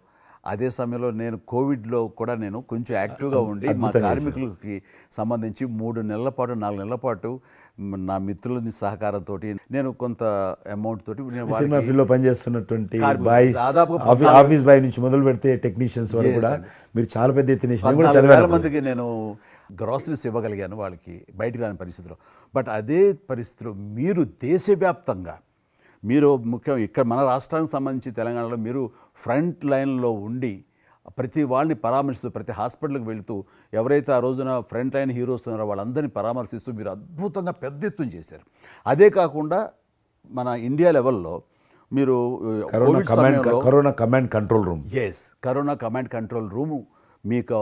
Speaker 2: అదే సమయంలో నేను కోవిడ్లో కూడా నేను కొంచెం యాక్టివ్గా ఉండి మా కార్మికులకి సంబంధించి 3 నెలల పాటు 4 నెలల పాటు నా మిత్రుల సహకారంతో నేను కొంత అమౌంట్ తోటి
Speaker 1: సినిమా ఫీల్డ్లో పనిచేస్తున్నటువంటి దాదాపు ఆఫీస్ బాయ్ నుంచి మొదలు పెడితే టెక్నీషియన్స్ వరకు కూడా మీరు చాలా పెద్ద ఎత్తున
Speaker 2: 4,000 మందికి నేను గ్రాసరీస్ ఇవ్వగలిగాను వాళ్ళకి బయటికి రాని పరిస్థితిలో. బట్ అదే పరిస్థితిలో మీరు దేశవ్యాప్తంగా మీరు ముఖ్యం ఇక్కడ మన రాష్ట్రానికి సంబంధించి తెలంగాణలో మీరు ఫ్రంట్ లైన్లో ఉండి ప్రతి వాళ్ళని పరామర్శిస్తూ, ప్రతి హాస్పిటల్కి వెళుతూ ఎవరైతే ఆ రోజున ఫ్రంట్ లైన్ హీరోస్ ఉన్నారో వాళ్ళందరినీ పరామర్శిస్తూ మీరు అద్భుతంగా పెద్ద ఎత్తున చేశారు. అదే కాకుండా మన ఇండియా లెవెల్లో మీరు
Speaker 1: corona command control room,
Speaker 2: corona command control room మీకు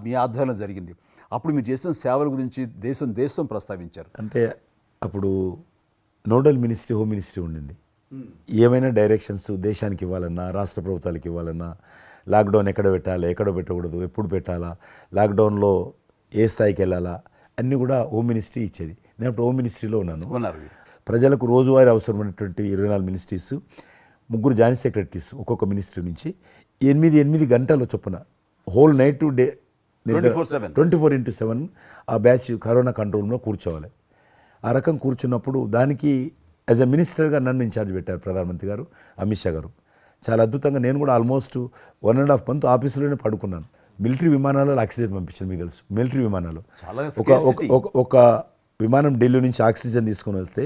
Speaker 2: మీ ఆధ్వర్యంలో జరిగింది. అప్పుడు మీరు చేసిన సేవల గురించి దేశం ప్రస్తావించారు.
Speaker 1: అంటే అప్పుడు నోడల్ మినిస్ట్రీ, హోమ్ మినిస్ట్రీ ఉండింది. ఏమైనా డైరెక్షన్స్ దేశానికి ఇవ్వాలన్నా, రాష్ట్ర ప్రభుత్వాలకు ఇవ్వాలన్నా, లాక్డౌన్ ఎక్కడ పెట్టాలి, ఎక్కడ పెట్టకూడదు, ఎప్పుడు పెట్టాలా, లాక్డౌన్లో ఏ స్థాయికి వెళ్ళాలా అన్నీ కూడా హోమ్ మినిస్ట్రీ ఇచ్చేది. నేను అప్పుడు హోమ్ మినిస్ట్రీలో ఉన్నాను. ప్రజలకు రోజువారీ అవసరమైనటువంటి 24 మినిస్ట్రీస్, 3 జాయింట్ సెక్రటరీస్ ఒక్కొక్క మినిస్ట్రీ నుంచి 8 గంటల చొప్పున హోల్ నైట్ టు డే 24/7 ఆ బ్యాచ్ కరోనా కంట్రోల్ రూమ్లో కూర్చోవాలి. ఆ రకం కూర్చున్నప్పుడు దానికి యాజ్ ఎ మినిస్టర్గా నన్ను ఇన్ఛార్జ్ పెట్టారు ప్రధానమంత్రి గారు, అమిత్ షా గారు. చాలా అద్భుతంగా నేను కూడా ఆల్మోస్ట్ 1.5 మంత్ ఆఫీసులోనే పడుకున్నాను. మిలిటరీ విమానాలలో ఆక్సిజన్ పంపించాను, మీకు తెలుసు. మిలిటరీ విమానాలు
Speaker 2: చాలా
Speaker 1: ఒక విమానం ఢిల్లీ నుంచి ఆక్సిజన్ తీసుకొని వస్తే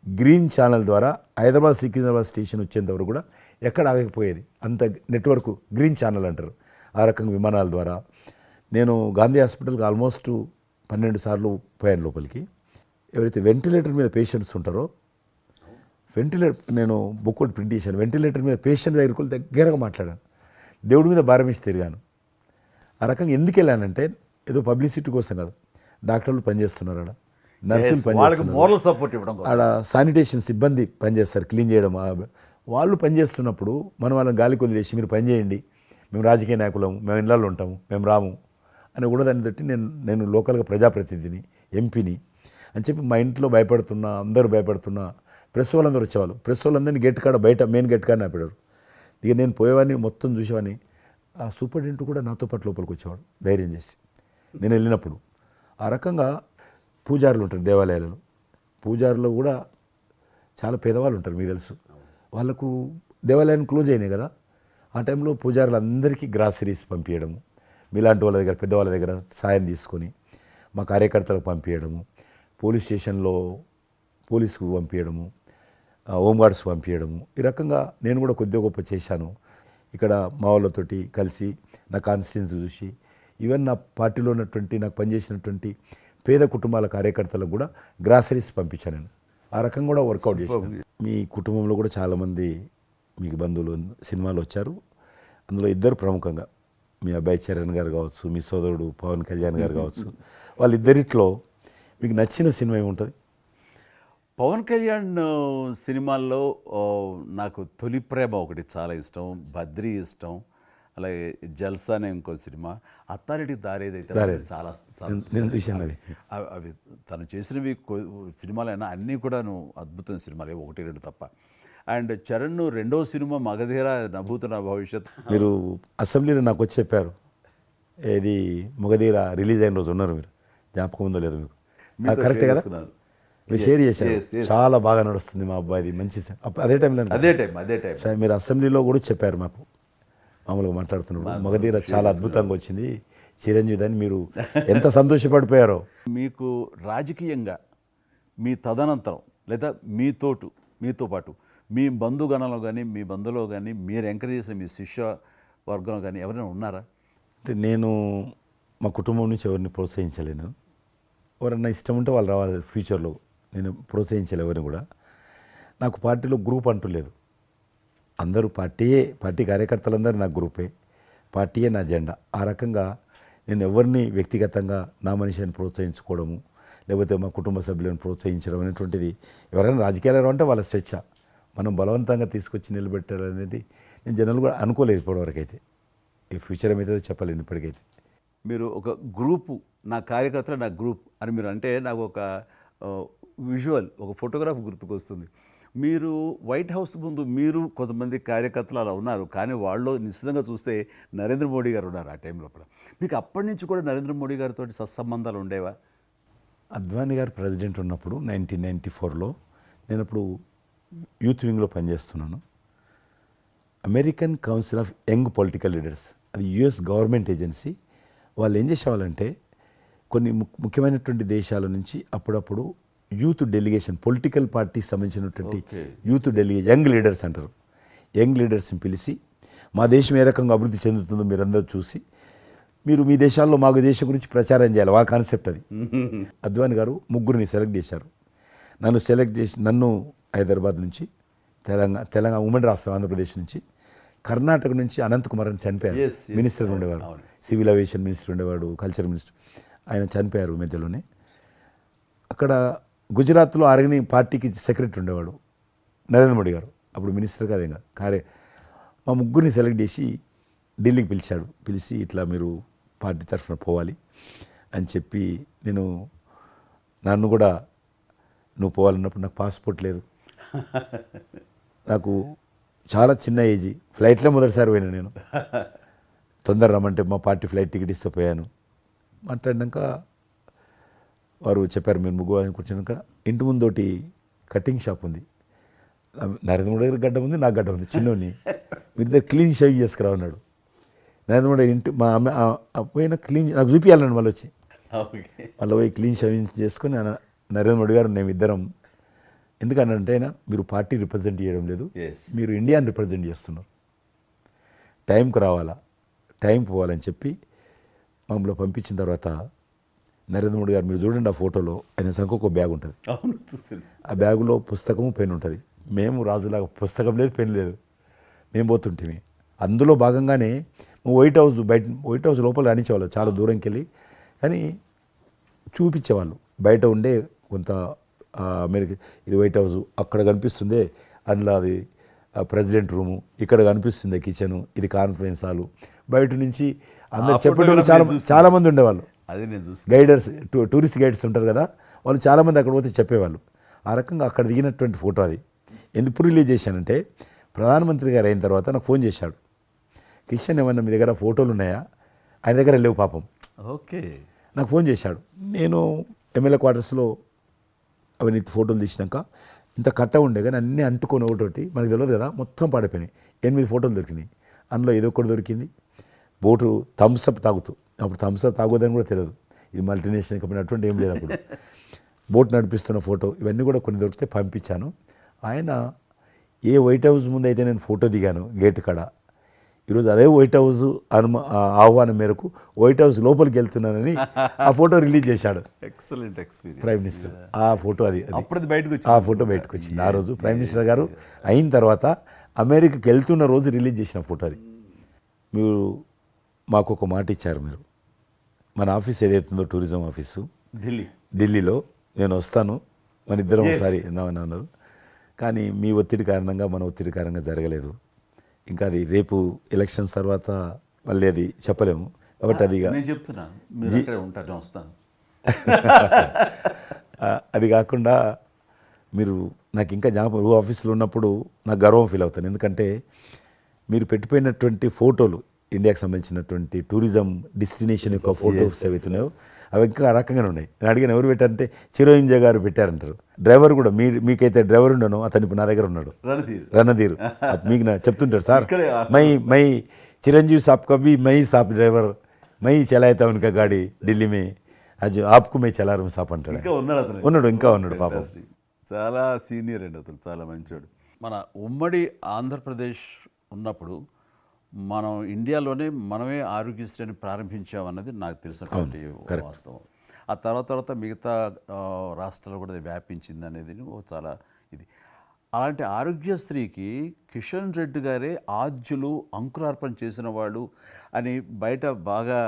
Speaker 1: గ్రీన్ ఛానల్ ద్వారా హైదరాబాద్ సికింద్రాబాద్ స్టేషన్ వచ్చేంత వరకు కూడా ఎక్కడ ఆగకపోయేది. అంత నెట్వర్క్ గ్రీన్ ఛానల్ అంటారు. ఆ రకంగా విమానాల ద్వారా నేను గాంధీ హాస్పిటల్కి ఆల్మోస్ట్ 12 సార్లు పోయాను లోపలికి. ఎవరైతే వెంటిలేటర్ మీద పేషెంట్స్ ఉంటారో, నేను బుక్ ఒకటి ప్రింట్ చేశాను. వెంటిలేటర్ మీద పేషెంట్ దగ్గరికి వెళ్ళి దగ్గరగా మాట్లాడాను. దేవుడి మీద భారం ఇచ్చి తిరిగాను. ఆ రకంగా ఎందుకు వెళ్ళానంటే ఏదో పబ్లిసిటీ కోసం కాదు. డాక్టర్లు పనిచేస్తున్నారు, ఆడ నర్సులు పనిచేస్తున్నారు,
Speaker 2: మోరల్ సపోర్ట్ ఇవ్వడం కోసం.
Speaker 1: ఆడ శానిటేషన్ సిబ్బంది పనిచేస్తారు, క్లీన్ చేయడం. వాళ్ళు పనిచేస్తున్నప్పుడు మనం వాళ్ళని గాలికి వదిలేసి మీరు పని చేయండి, మేము రాజకీయ నాయకులము, మేము ఇళ్ళల్లో ఉంటాము, మేము రాము అని కూడా దాన్ని బట్టి నేను లోకల్గా ప్రజాప్రతినిధిని, ఎంపీని అని చెప్పి మా ఇంట్లో భయపడుతున్నా, అందరూ భయపడుతున్నా. ప్రెస్ వాళ్ళందరూ వచ్చేవాళ్ళు. ప్రెస్ వాళ్ళందరినీ గేట్ కాడ, బయట మెయిన్ గేట్ కాడ ఆపాడు. ఇక నేను పోయేవాడిని, మొత్తం చూసేవాడిని. ఆ సూపరింటెండెంట్ కూడా నాతో పాటు లోపలికి వచ్చేవాడు ధైర్యం చేసి నేను వెళ్ళినప్పుడు. ఆ రకంగా పూజారులు ఉంటారు దేవాలయాలలో. పూజారులు కూడా చాలా పేదవాళ్ళు ఉంటారు, మీకు తెలుసు. వాళ్ళకు దేవాలయాన్ని క్లోజ్ అయినాయి కదా, ఆ టైంలో పూజారులు అందరికీ గ్రాసరీస్ పంపించడము, మీలాంటి వాళ్ళ దగ్గర, పెద్దవాళ్ళ దగ్గర సాయం తీసుకొని మా కార్యకర్తలకు పంపించడము, పోలీస్ స్టేషన్లో పోలీసుకు పంపించడము, హోంగార్డ్స్ పంపించడము. ఈ రకంగా నేను కూడా కొద్దిగా గొప్ప చేశాను. ఇక్కడ మా వాళ్ళతోటి కలిసి నా కాన్స్టిట్యున్సీ చూసి ఈవెన్ నా పార్టీలో ఉన్నటువంటి, నాకు పనిచేసినటువంటి పేద కుటుంబాల కార్యకర్తలకు కూడా గ్రాసరీస్ పంపించాను నేను. ఆ రకంగా కూడా వర్కౌట్ చేశాను. మీ కుటుంబంలో కూడా చాలామంది మీకు బంధువులు సినిమాలు వచ్చారు. అందులో ఇద్దరు ప్రముఖంగా, మీ అబ్బాయి చరణ్ గారు కావచ్చు, మీ సోదరుడు పవన్ కళ్యాణ్ గారు కావచ్చు. వాళ్ళిద్దరిట్లో మీకు నచ్చిన సినిమా ఏముంటుంది?
Speaker 2: పవన్ కళ్యాణ్ సినిమాల్లో నాకు తొలి ప్రేమ ఒకటి చాలా ఇష్టం, బద్రీ ఇష్టం, అలాగే జల్సా అనే ఇంకో సినిమా, అత్తారింటికి దారేదైతే చాలా
Speaker 1: నేను చూశాను అది.
Speaker 2: అవి తను చేసినవి సినిమాలైనా అన్నీ కూడాను అద్భుతమైన సినిమాలే, 1-2 తప్ప. అండ్ చరణ్ రెండో సినిమా మగధీర నభూత నా భవిష్యత్.
Speaker 1: మీరు అసెంబ్లీలో నాకు వచ్చి చెప్పారు, ఏది మగధీర రిలీజ్ అయిన రోజు ఉన్నారు మీరు, జ్ఞాపకం ఉందో లేదు మీకు? కరెక్టే కదా, మీరు షేర్ చేశారు. చాలా బాగా నడుస్తుంది మా అబ్బాయిది, మంచి అదే టైంలో మీరు అసెంబ్లీలో కూడా చెప్పారు మాకు, మామూలుగా మాట్లాడుతున్నారు, మగధీర చాలా అద్భుతంగా వచ్చింది చిరంజీవి అని. మీరు ఎంత సంతోషపడిపోయారో.
Speaker 2: మీకు రాజకీయంగా మీ తదనంతరం లేదా మీతో పాటు మీ బంధుగణంలో కానీ, మీ బంధువులో కానీ, మీరు ఎంకరేజ్ చేసిన మీ శిష్య వర్గంలో కానీ ఎవరైనా ఉన్నారా?
Speaker 1: అంటే నేను మా కుటుంబం నుంచి ఎవరిని ప్రోత్సహించలేను. ఎవరన్నా ఇష్టం ఉంటే వాళ్ళు రావాలి ఫ్యూచర్లో, నేను ప్రోత్సహించలే ఎవరిని కూడా. నాకు పార్టీలో గ్రూప్ అంటూ లేదు, అందరూ పార్టీ కార్యకర్తలందరూ నా గ్రూపే, పార్టీయే నా జెండా. ఆ రకంగా నేను ఎవరిని వ్యక్తిగతంగా నా మనిషిని ప్రోత్సహించుకోవడము, లేకపోతే మా కుటుంబ సభ్యులను ప్రోత్సహించడం అనేటువంటిది, ఎవరైనా రాజకీయాలు అంటే వాళ్ళ స్వేచ్ఛ, మనం బలవంతంగా తీసుకొచ్చి నిలబెట్టాలనేది నేను జనాలు కూడా అనుకోలేదు ఇప్పటివరకు అయితే. ఈ ఫ్యూచర్ ఏమైతే చెప్పలేను ఇప్పటికైతే.
Speaker 2: మీరు ఒక గ్రూపు, నా కార్యకర్తలు నా గ్రూప్ అని మీరు అంటే నాకు ఒక విజువల్, ఒక ఫోటోగ్రాఫ్ గుర్తుకొస్తుంది. మీరు వైట్ హౌస్ ముందు మీరు కొంతమంది కార్యకర్తలు అలా ఉన్నారు, కానీ వాళ్ళు నిశ్చితంగా చూస్తే నరేంద్ర మోడీ గారు ఉన్నారు ఆ టైం లోపల. మీకు అప్పటి నుంచి కూడా నరేంద్ర మోడీ గారితో సత్సంబంధాలు ఉండేవా?
Speaker 1: అద్వానీ గారు ప్రెసిడెంట్ ఉన్నప్పుడు 1994లో నేను అప్పుడు యూత్ వింగ్లో పనిచేస్తున్నాను. American council of young political leaders, అది యుఎస్ గవర్నమెంట్ ఏజెన్సీ. వాళ్ళు ఏం చేసేవాళ్ళంటే కొన్ని ముఖ్యమైనటువంటి దేశాల నుంచి అప్పుడప్పుడు యూత్ డెలిగేషన్, పొలిటికల్ పార్టీకి సంబంధించినటువంటి యూత్ డెలిగేషన్, యంగ్ లీడర్స్ అంటారు, యంగ్ లీడర్స్ని పిలిచి మా దేశం ఏ రకంగా అభివృద్ధి చెందుతుందో మీరందరూ చూసి మీరు మీ దేశాల్లో మాకు దేశం గురించి ప్రచారం చేయాలి, వాళ్ళ కాన్సెప్ట్ అది. అద్వానీ గారు ముగ్గురిని సెలెక్ట్ చేశారు. నన్ను హైదరాబాద్ నుంచి, తెలంగాణ ఉమ్మడి రాష్ట్రం ఆంధ్రప్రదేశ్ నుంచి, కర్ణాటక నుంచి అనంత్ కుమార్ అని చనిపోయారు, మినిస్టర్ ఉండేవారు, సివిల్ అవియేషన్ మినిస్టర్ ఉండేవాడు, కల్చర్ మినిస్టర్, ఆయన చనిపోయారు మధ్యలోనే. అక్కడ గుజరాత్లో ఆర్గనీ పార్టీకి సెక్రటరీ ఉండేవాడు నరేంద్ర మోడీ గారు, అప్పుడు మినిస్టర్ కాదు ఇంకా మా ముగ్గురిని సెలెక్ట్ చేసి ఢిల్లీకి పిలిచి ఇట్లా మీరు పార్టీ తరఫున పోవాలి అని చెప్పి, నన్ను కూడా నువ్వు పోవాలన్నప్పుడు నాకు పాస్పోర్ట్ లేదు, నాకు చాలా చిన్న ఏజీ, ఫ్లైట్లో మొదటిసారి పోయినా నేను, తొందర రమ్మంటే మా పార్టీ ఫ్లైట్ టికెట్ ఇస్తే పోయాను. మాట్లాడినాక వారు చెప్పారు మీరు ముగ్గురు అని కూర్చున్నాక ఇంటి ముందోటి కటింగ్ షాప్ ఉంది, నరేంద్ర మోడీ గారి గడ్డ ఉంది, నా గడ్డ ఉంది చిన్నోని, మీరు దగ్గర క్లీన్ షేవింగ్ చేసుకురా అన్నాడు. నరేంద్ర మోడీ ఇంటి మా అమ్మ పోయిన క్లీన్ నాకు చూపించాలండి మళ్ళీ వచ్చి, మళ్ళీ పోయి క్లీన్ షేవింగ్ చేసుకొని నరేంద్ర మోడీ గారు మేము ఇద్దరం, ఎందుకనంటే అయినా మీరు పార్టీ రిప్రజెంట్ చేయడం లేదు, మీరు ఇండియాని రిప్రజెంట్ చేస్తున్నారు, టైంకి రావాలా, టైం పోవాలని చెప్పి మమ్మల్ని పంపించిన తర్వాత నరేంద్ర మోడీ గారు మీరు చూడండి ఆ ఫోటోలో ఆయన సంఖ్య బ్యాగ్ ఉంటుంది, ఆ బ్యాగులో పుస్తకము పెన్ ఉంటుంది. మేము రాజులాగా పుస్తకం లేదు, పెన్ లేదు, మేము పోతుంటే అందులో భాగంగానే వైట్ హౌస్ లోపల రానిచ్చేవాళ్ళు చాలా దూరంకి వెళ్ళి, కానీ చూపించేవాళ్ళు బయట ఉండే కొంత అమెరికా ఇది వైట్ హౌస్ అక్కడ కనిపిస్తుంది, అందులో అది ప్రెసిడెంట్ రూము, ఇక్కడ కనిపిస్తుంది కిచెను, ఇది కాన్ఫరెన్స్ హాలు, బయట నుంచి అందరు చెప్పేటోళ్ళు చాలామంది ఉండేవాళ్ళు.
Speaker 2: అదే నేను చూసి
Speaker 1: గైడర్స్ టూరిస్ట్ గైడ్స్ ఉంటారు కదా, వాళ్ళు చాలామంది అక్కడ పోతే చెప్పేవాళ్ళు. ఆ రకంగా అక్కడ దిగినటువంటి ఫోటో అది. ఎందుకు రిలీజ్ చేశానంటే ప్రధానమంత్రి గారు అయిన తర్వాత నాకు ఫోన్ చేశాడు, కిషన్ ఏమన్నా మీ దగ్గర ఫోటోలు ఉన్నాయా, ఆయన దగ్గర లేవు పాపం.
Speaker 2: ఓకే,
Speaker 1: నాకు ఫోన్ చేశాడు. నేను ఎమ్మెల్యే క్వార్టర్స్లో అవినీతి ఫోటోలు తీసినాక ఇంత కట్ట ఉండే కానీ అన్నీ అంటుకొని ఒకటి మనకు తెలియదు కదా, మొత్తం పాడిపోయినాయి. 8 ఫోటోలు దొరికినాయి, అందులో ఏదో ఒకటి దొరికింది. బోటు థమ్స్అప్ తాగుతూ, అప్పుడు థమ్స్అప్ తాగొద్దని కూడా తెలియదు, ఇది మల్టీనేషనల్ కంపెనీ అటువంటి ఏం లేదు అప్పుడు. బోట్ నడిపిస్తున్న ఫోటో ఇవన్నీ కూడా కొన్ని దొరికితే పంపించాను. ఆయన ఏ వైట్ హౌస్ ముందు అయితే నేను ఫోటో దిగాను గేట్ కాడ, ఈరోజు అదే వైట్ హౌస్ ఆహ్వానం మేరకు వైట్ హౌస్ లోపలికి వెళ్తున్నానని ఆ ఫోటో రిలీజ్ చేశాడు.
Speaker 2: Excellent experience.
Speaker 1: ప్రైమ్ మినిస్టర్ ఆ ఫోటో
Speaker 2: అప్పుడు బయటకు వచ్చింది,
Speaker 1: ఆ ఫోటో బయటకు వచ్చింది. ఆ రోజు ప్రైమ్ మినిస్టర్ గారు అయిన తర్వాత అమెరికాకి వెళ్తున్న రోజు రిలీజ్ చేసిన ఫోటో అది. మీరు మాకు ఒక మాట ఇచ్చారు, మీరు మన ఆఫీస్ ఏదైతుందో టూరిజం ఆఫీసు ఢిల్లీలో నేను వస్తాను, మన ఇద్దరం ఒకసారి ఎందామని అన్నారు. కానీ మీ ఒత్తిడి కారణంగా మన ఒత్తిడి కారణంగా జరగలేదు. ఇంకా అది రేపు ఎలక్షన్స్ తర్వాత మళ్ళీ అది చెప్పలేము కాబట్టి అది
Speaker 2: నేను చెప్తున్నాను, మీరు అక్కడే ఉంటాను, వస్తాను.
Speaker 1: అది కాకుండా మీరు నాకు ఇంకా జ్ఞాపకం, ఆఫీస్లో ఉన్నప్పుడు నాకు గర్వం ఫీల్ అవుతాను. ఎందుకంటే మీరు పెట్టిపోయినటువంటి ఫోటోలు, ఇండియాకి సంబంధించినటువంటి టూరిజం డెస్టినేషన్ యొక్క ఫోటోస్ ఏవైతున్నాయో అవి ఇంకా ఆ రకంగానే ఉన్నాయి. నేను అడిగిన ఎవరు పెట్టారంటే చిరంజీవి గారు పెట్టారంటారు. డ్రైవర్ కూడా మీకైతే డ్రైవర్ ఉండను, అతను ఇప్పుడు నా దగ్గర ఉన్నాడు, రణధీర్. మీకు చెప్తుంటారు సార్, మై చిరంజీవి సాబ్ కभी मैं ही साहब ड्राइवर मैं ही चलाता उनका गाड़ी ఢిల్లీ में आज आपको मैं चला रहा हूं साहब అంటాడు. ఇంకా ఉన్నాడు పాపం.
Speaker 2: చాలా సీనియర్ అండి అతను, చాలా మంచోడు. మన ఉమ్మడి ఆంధ్రప్రదేశ్ ఉన్నప్పుడు మనం ఇండియాలోనే మనమే ఆరోగ్యశ్రీని ప్రారంభించామన్నది నాకు తెలిసినటువంటి వాస్తవం. ఆ తర్వాత మిగతా రాష్ట్రాలు కూడా వ్యాపించింది అనేది చాలా ఇది. అలాంటి ఆరోగ్యశ్రీకి కిషన్ రెడ్డి గారే ఆద్యులు, అంకురార్పణ చేసిన వాళ్ళు అని బయట బాగా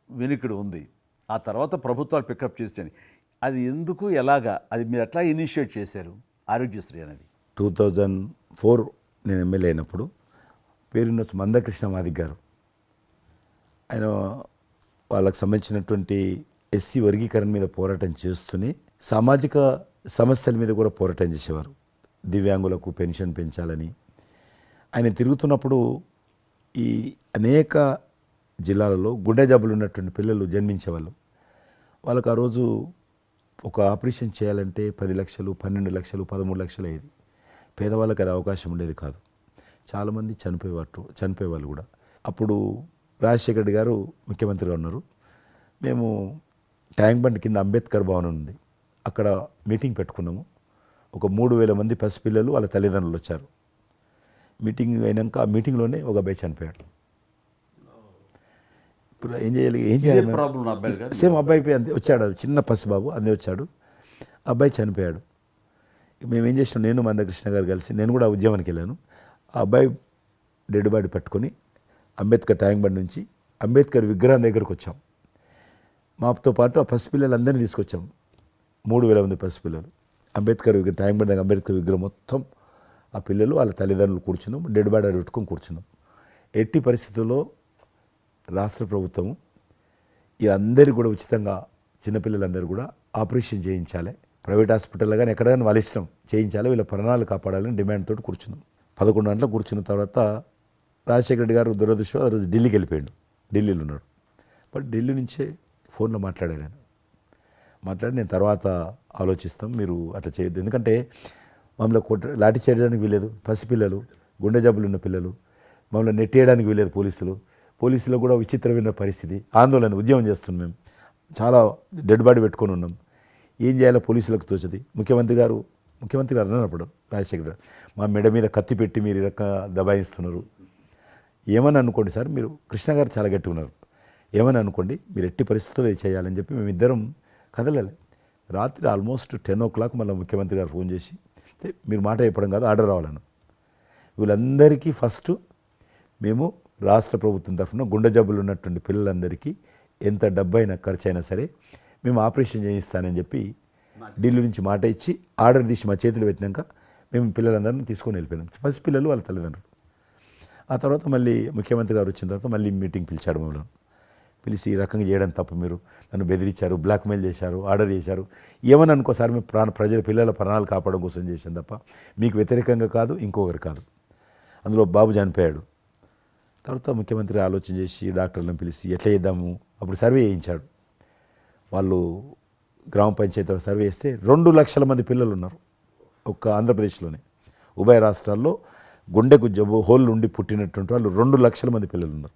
Speaker 2: వినికిడి ఉంది. ఆ తర్వాత ప్రభుత్వాలు పికప్ చేసాయి. అది ఎందుకు, ఎలాగా, అది మీరు ఎట్లా ఇనిషియేట్ చేశారు ఆరోగ్యశ్రీ అనేది?
Speaker 1: 2004 నేను ఎమ్మెల్యే అయినప్పుడు పేరున్న మందకృష్ణ మాదిక్ గారు, ఆయన వాళ్ళకి సంబంధించినటువంటి ఎస్సీ వర్గీకరణ మీద పోరాటం చేస్తూనే సామాజిక సమస్యల మీద కూడా పోరాటం చేసేవారు. దివ్యాంగులకు పెన్షన్ పెంచాలని ఆయన తిరుగుతున్నప్పుడు ఈ అనేక జిల్లాలలో గుండె జబ్బులు ఉన్నటువంటి పిల్లలు జన్మించేవాళ్ళు. వాళ్ళకి ఆ రోజు ఒక ఆపరేషన్ చేయాలంటే 10 లక్షలు, 12 లక్షలు, 13 లక్షలు అయ్యేది. పేదవాళ్ళకి అది అవకాశం ఉండేది కాదు. చాలామంది చనిపోయేవాళ్ళు కూడా. అప్పుడు రాజశేఖర రెడ్డి గారు ముఖ్యమంత్రిగా ఉన్నారు. మేము ట్యాంక్ బండ్ కింద అంబేద్కర్ భవన్ ఉంది, అక్కడ మీటింగ్ పెట్టుకున్నాము. ఒక 3000 మంది పసిపిల్లలు వాళ్ళ తల్లిదండ్రులు వచ్చారు. మీటింగ్ అయినాక ఆ మీటింగ్లోనే ఒక అబ్బాయి చనిపోయాడు. ఇప్పుడు ఏం చేయాలి
Speaker 2: ప్రాబ్లం?
Speaker 1: సేమ్ అబ్బాయి వచ్చాడు, చిన్న పసిబాబు అందే వచ్చాడు, అబ్బాయి చనిపోయాడు. మేము ఏం చేసినాం, నేను మందకృష్ణ గారు కలిసి, నేను కూడా ఉద్యమానికి వెళ్ళాను. ఆ అబ్బాయి డెడ్ బాడీ పట్టుకొని అంబేద్కర్ ట్యాంక్ బండ్ నుంచి అంబేద్కర్ విగ్రహం దగ్గరకు వచ్చాం. మాతో పాటు ఆ పసిపిల్లలందరినీ తీసుకొచ్చాం, 3000 మంది పసిపిల్లలు. అంబేద్కర్ విగ్రహం ట్యాంక్ బండ్ అంబేద్కర్ విగ్రహం మొత్తం ఆ పిల్లలు వాళ్ళ తల్లిదండ్రులు కూర్చున్నాం, డెడ్ బాడీ పెట్టుకొని కూర్చున్నాం. ఎట్టి పరిస్థితుల్లో రాష్ట్ర ప్రభుత్వము అందరికీ కూడా ఉచితంగా చిన్నపిల్లలందరూ కూడా ఆపరేషన్ చేయించాలి, ప్రైవేట్ హాస్పిటల్లో కానీ ఎక్కడైనా వాళ్ళ ఇష్టం చేయించాలి, వీళ్ళ ప్రాణాలు కాపాడాలని డిమాండ్ తోటి కూర్చున్నాం. 11 గంటలకు కూర్చున్న తర్వాత రాజశేఖర రెడ్డి గారు దురదృష్టం ఆ రోజు ఢిల్లీకి వెళ్ళిపోయాడు, ఢిల్లీలో ఉన్నాడు. బట్ ఢిల్లీ నుంచే ఫోన్లో మాట్లాడాను నేను. మాట్లాడి నేను తర్వాత ఆలోచిస్తాం, మీరు అట్లా చేయొద్దు. ఎందుకంటే మమ్మల్ని లాఠీ చేయడానికి వీలేదు, పసిపిల్లలు, గుండె జబ్బులు ఉన్న పిల్లలు, మమ్మల్ని నెట్టేయడానికి వీలేదు పోలీసులు కూడా విచిత్రమైన పరిస్థితి, ఆందోళన, ఉద్యమం చేస్తున్నాం మేము, చాలా డెడ్ బాడీ పెట్టుకొని ఉన్నాం. ఏం చేయాలో పోలీసులకు తోచది. ముఖ్యమంత్రి గారు అన్నప్పుడు రాజశేఖర్ గారు మా మెడ మీద కత్తి పెట్టి మీరు ఈ రకంగా దబాయిస్తున్నారు, ఏమని అనుకోండి సార్, మీరు కృష్ణ గారు చాలా గట్టిగా ఉన్నారు, ఏమని అనుకోండి, మీరు ఎట్టి పరిస్థితుల్లో ఇది చేయాలని చెప్పి మేమిద్దరం కదలాలి. రాత్రి ఆల్మోస్ట్ 10 o'clock మళ్ళీ ముఖ్యమంత్రి గారు ఫోన్ చేసి మీరు మాట చెప్పడం కాదు ఆర్డర్ రావాలను. వీళ్ళందరికీ ఫస్ట్ మేము రాష్ట్ర ప్రభుత్వం తరఫున గుండె జబ్బులు ఉన్నటువంటి పిల్లలందరికీ ఎంత డబ్బైనా ఖర్చు అయినా సరే మేము ఆపరేషన్ చేయిస్తానని చెప్పి ఢిల్లీ నుంచి మాట ఇచ్చి ఆర్డర్ తీసి మా చేతులు పెట్టినాక మేము పిల్లలందరినీ తీసుకొని వెళ్ళిపోయాం. ఫస్ట్ పిల్లలు వాళ్ళ తల్లిదండ్రులు. ఆ తర్వాత మళ్ళీ ముఖ్యమంత్రి గారు వచ్చిన తర్వాత మళ్ళీ మీటింగ్ పిలిచాడు మమ్మల్ని. పిలిచి ఈ రకంగా చేయడం తప్ప, మీరు నన్ను బెదిరించారు, బ్లాక్మెయిల్ చేశారు, ఆర్డర్ చేశారు, ఏమని అనుకోసారి మేము ప్రజల పిల్లల ప్రాణాలు కాపాడడం కోసం చేశాం తప్ప మీకు వ్యతిరేకంగా కాదు, ఇంకొకరు కాదు. అందులో బాబు చనిపోయాడు. తర్వాత ముఖ్యమంత్రి ఆలోచన చేసి డాక్టర్లను పిలిచి ఎట్లా చేద్దాము, అప్పుడు సర్వే చేయించాడు. వాళ్ళు గ్రామ పంచాయతీలో సర్వే చేస్తే 2 లక్షల మంది పిల్లలు ఉన్నారు ఒక్క ఆంధ్రప్రదేశ్లోనే. ఉభయ రాష్ట్రాల్లో గుండెకు జబ్బు హోల్ ఉండి పుట్టినటువంటి వాళ్ళు 2 లక్షల మంది పిల్లలు ఉన్నారు.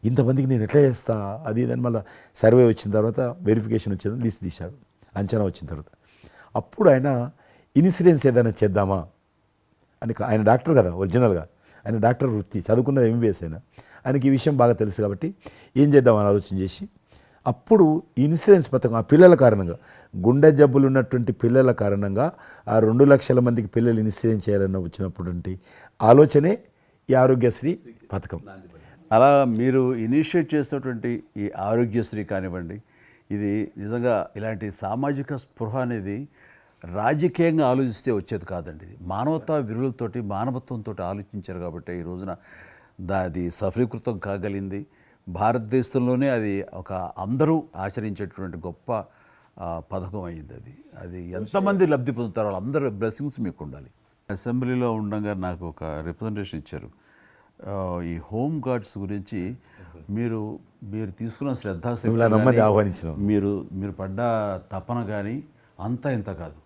Speaker 1: ఇంతమందికి నేను ఎట్లా చేస్తా అది ఇదని మళ్ళీ సర్వే వచ్చిన తర్వాత వెరిఫికేషన్ వచ్చిన లిస్ట్ తీశాడు, అంచనా వచ్చిన తర్వాత అప్పుడు ఆయన ఇన్సూరెన్స్ ఏదైనా చేద్దామా అని, ఆయన డాక్టర్ కదా ఒరిజినల్గా, ఆయన డాక్టర్ వృత్తి, చదువుకున్నది MBBS అయినా, ఆయనకి ఈ విషయం బాగా తెలుసు కాబట్టి ఏం చేద్దామని ఆలోచన చేసి అప్పుడు ఇన్సూరెన్స్ పథకం ఆ పిల్లల కారణంగా, గుండె జబ్బులు ఉన్నటువంటి పిల్లల కారణంగా ఆ 2 లక్షల మందికి పిల్లలు ఇన్సూరెన్స్ చేయాలన్న వచ్చినటువంటి ఆలోచనే ఈ ఆరోగ్యశ్రీ పథకం.
Speaker 2: అలా మీరు ఇనిషియేట్ చేసినటువంటి ఈ ఆరోగ్యశ్రీ కానివ్వండి, ఇది నిజంగా ఇలాంటి సామాజిక స్పృహ అనేది రాజకీయంగా ఆలోచిస్తే వచ్చేది కాదండి. ఇది మానవతా విలువలతోటి, మానవత్వంతో ఆలోచించారు కాబట్టి ఈ రోజున అది సఫలీకృతం కాగలిగింది. భారతదేశంలోనే అది ఒక అందరూ ఆచరించేటువంటి గొప్ప పథకం అయింది. అది ఎంతమంది లబ్ధి పొందుతారో వాళ్ళందరూ బ్లెస్సింగ్స్ మీకు ఉండాలి. అసెంబ్లీలో ఉండగా నాకు ఒక రిప్రజెంటేషన్ ఇచ్చారు. ఈ హోమ్ గార్డ్స్ గురించి మీరు తీసుకున్న శ్రద్ధాశక్తి,
Speaker 1: ఆహ్వానించిన
Speaker 2: మీరు పడ్డ తపన కానీ అంతా ఇంత కాదు.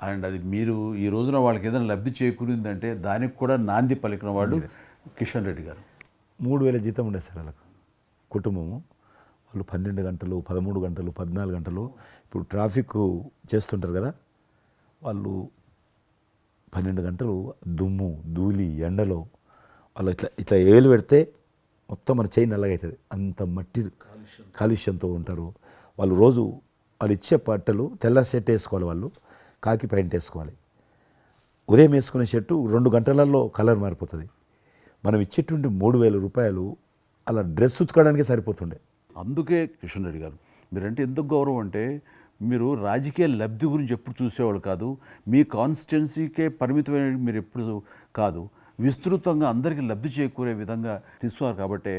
Speaker 2: అండ్ అది మీరు ఈ రోజున వాళ్ళకి ఏదైనా లబ్ధి చేకూరిందంటే దానికి కూడా నాంది పలికిన వాడు కిషన్ రెడ్డి గారు.
Speaker 1: 3,000 జీతం ఉండేది సార్ వాళ్ళకు, కుటుంబము. వాళ్ళు 12 గంటలు, 13 గంటలు, 14 గంటలు, ఇప్పుడు ట్రాఫిక్ చేస్తుంటారు కదా, వాళ్ళు 12 గంటలు దుమ్ము ధూళి ఎండలో వాళ్ళు ఇట్లా ఏలు పెడితే మొత్తం మన చేయి నల్లగా అవుతుంది, అంత మట్టి కాలుష్యంతో ఉంటారు వాళ్ళు. రోజు వాళ్ళు ఇచ్చే బట్టలు తెల్ల షర్ట్ వేసుకోవాలి, వాళ్ళు కాకి ప్యాంట్ వేసుకోవాలి. ఉదయం వేసుకునే షర్టు 2 గంటలలో కలర్ మారిపోతుంది. మనం ఇచ్చేటువంటి 3,000 రూపాయలు అలా డ్రెస్ ఉతకడానికే సరిపోతుండే.
Speaker 2: అందుకే కిషన్ రెడ్డి గారు మీరంటే ఎందుకు గౌరవం అంటే, మీరు రాజకీయ లబ్ధి గురించి ఎప్పుడు చూసేవాళ్ళు కాదు, మీ కాన్స్టిట్యున్సీకే పరిమితమైన మీరు ఎప్పుడు కాదు, విస్తృతంగా అందరికీ లబ్ధి చేకూరే విధంగా తీసుకున్నారు. కాబట్టి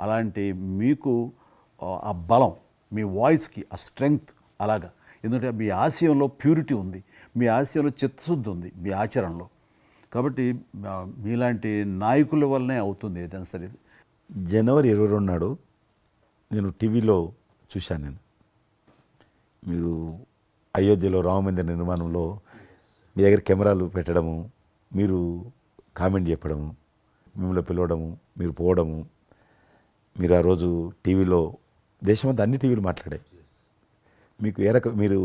Speaker 2: అలాంటి మీకు ఆ బలం, మీ వాయిస్కి ఆ స్ట్రెంగ్త్ అలాగా, ఎందుకంటే మీ ఆశయంలో ప్యూరిటీ ఉంది, మీ ఆశయంలో చిత్తశుద్ధి ఉంది మీ ఆచరణలో. కాబట్టి మీలాంటి నాయకుల వల్లనే అవుతుంది ఏదైనా సరే.
Speaker 1: జనవరి 22 నాడు నేను టీవీలో చూశాను, మీరు అయోధ్యలో రామమందిర నిర్మాణంలో మీ దగ్గర కెమెరాలు పెట్టడము, మీరు కామెంట్ చెప్పడము, మిమ్మల్ని పిలవడము, మీరు పోవడము, మీరు ఆ రోజు టీవీలో దేశమంతా అన్ని టీవీలు మాట్లాడాయి. మీకు మీరు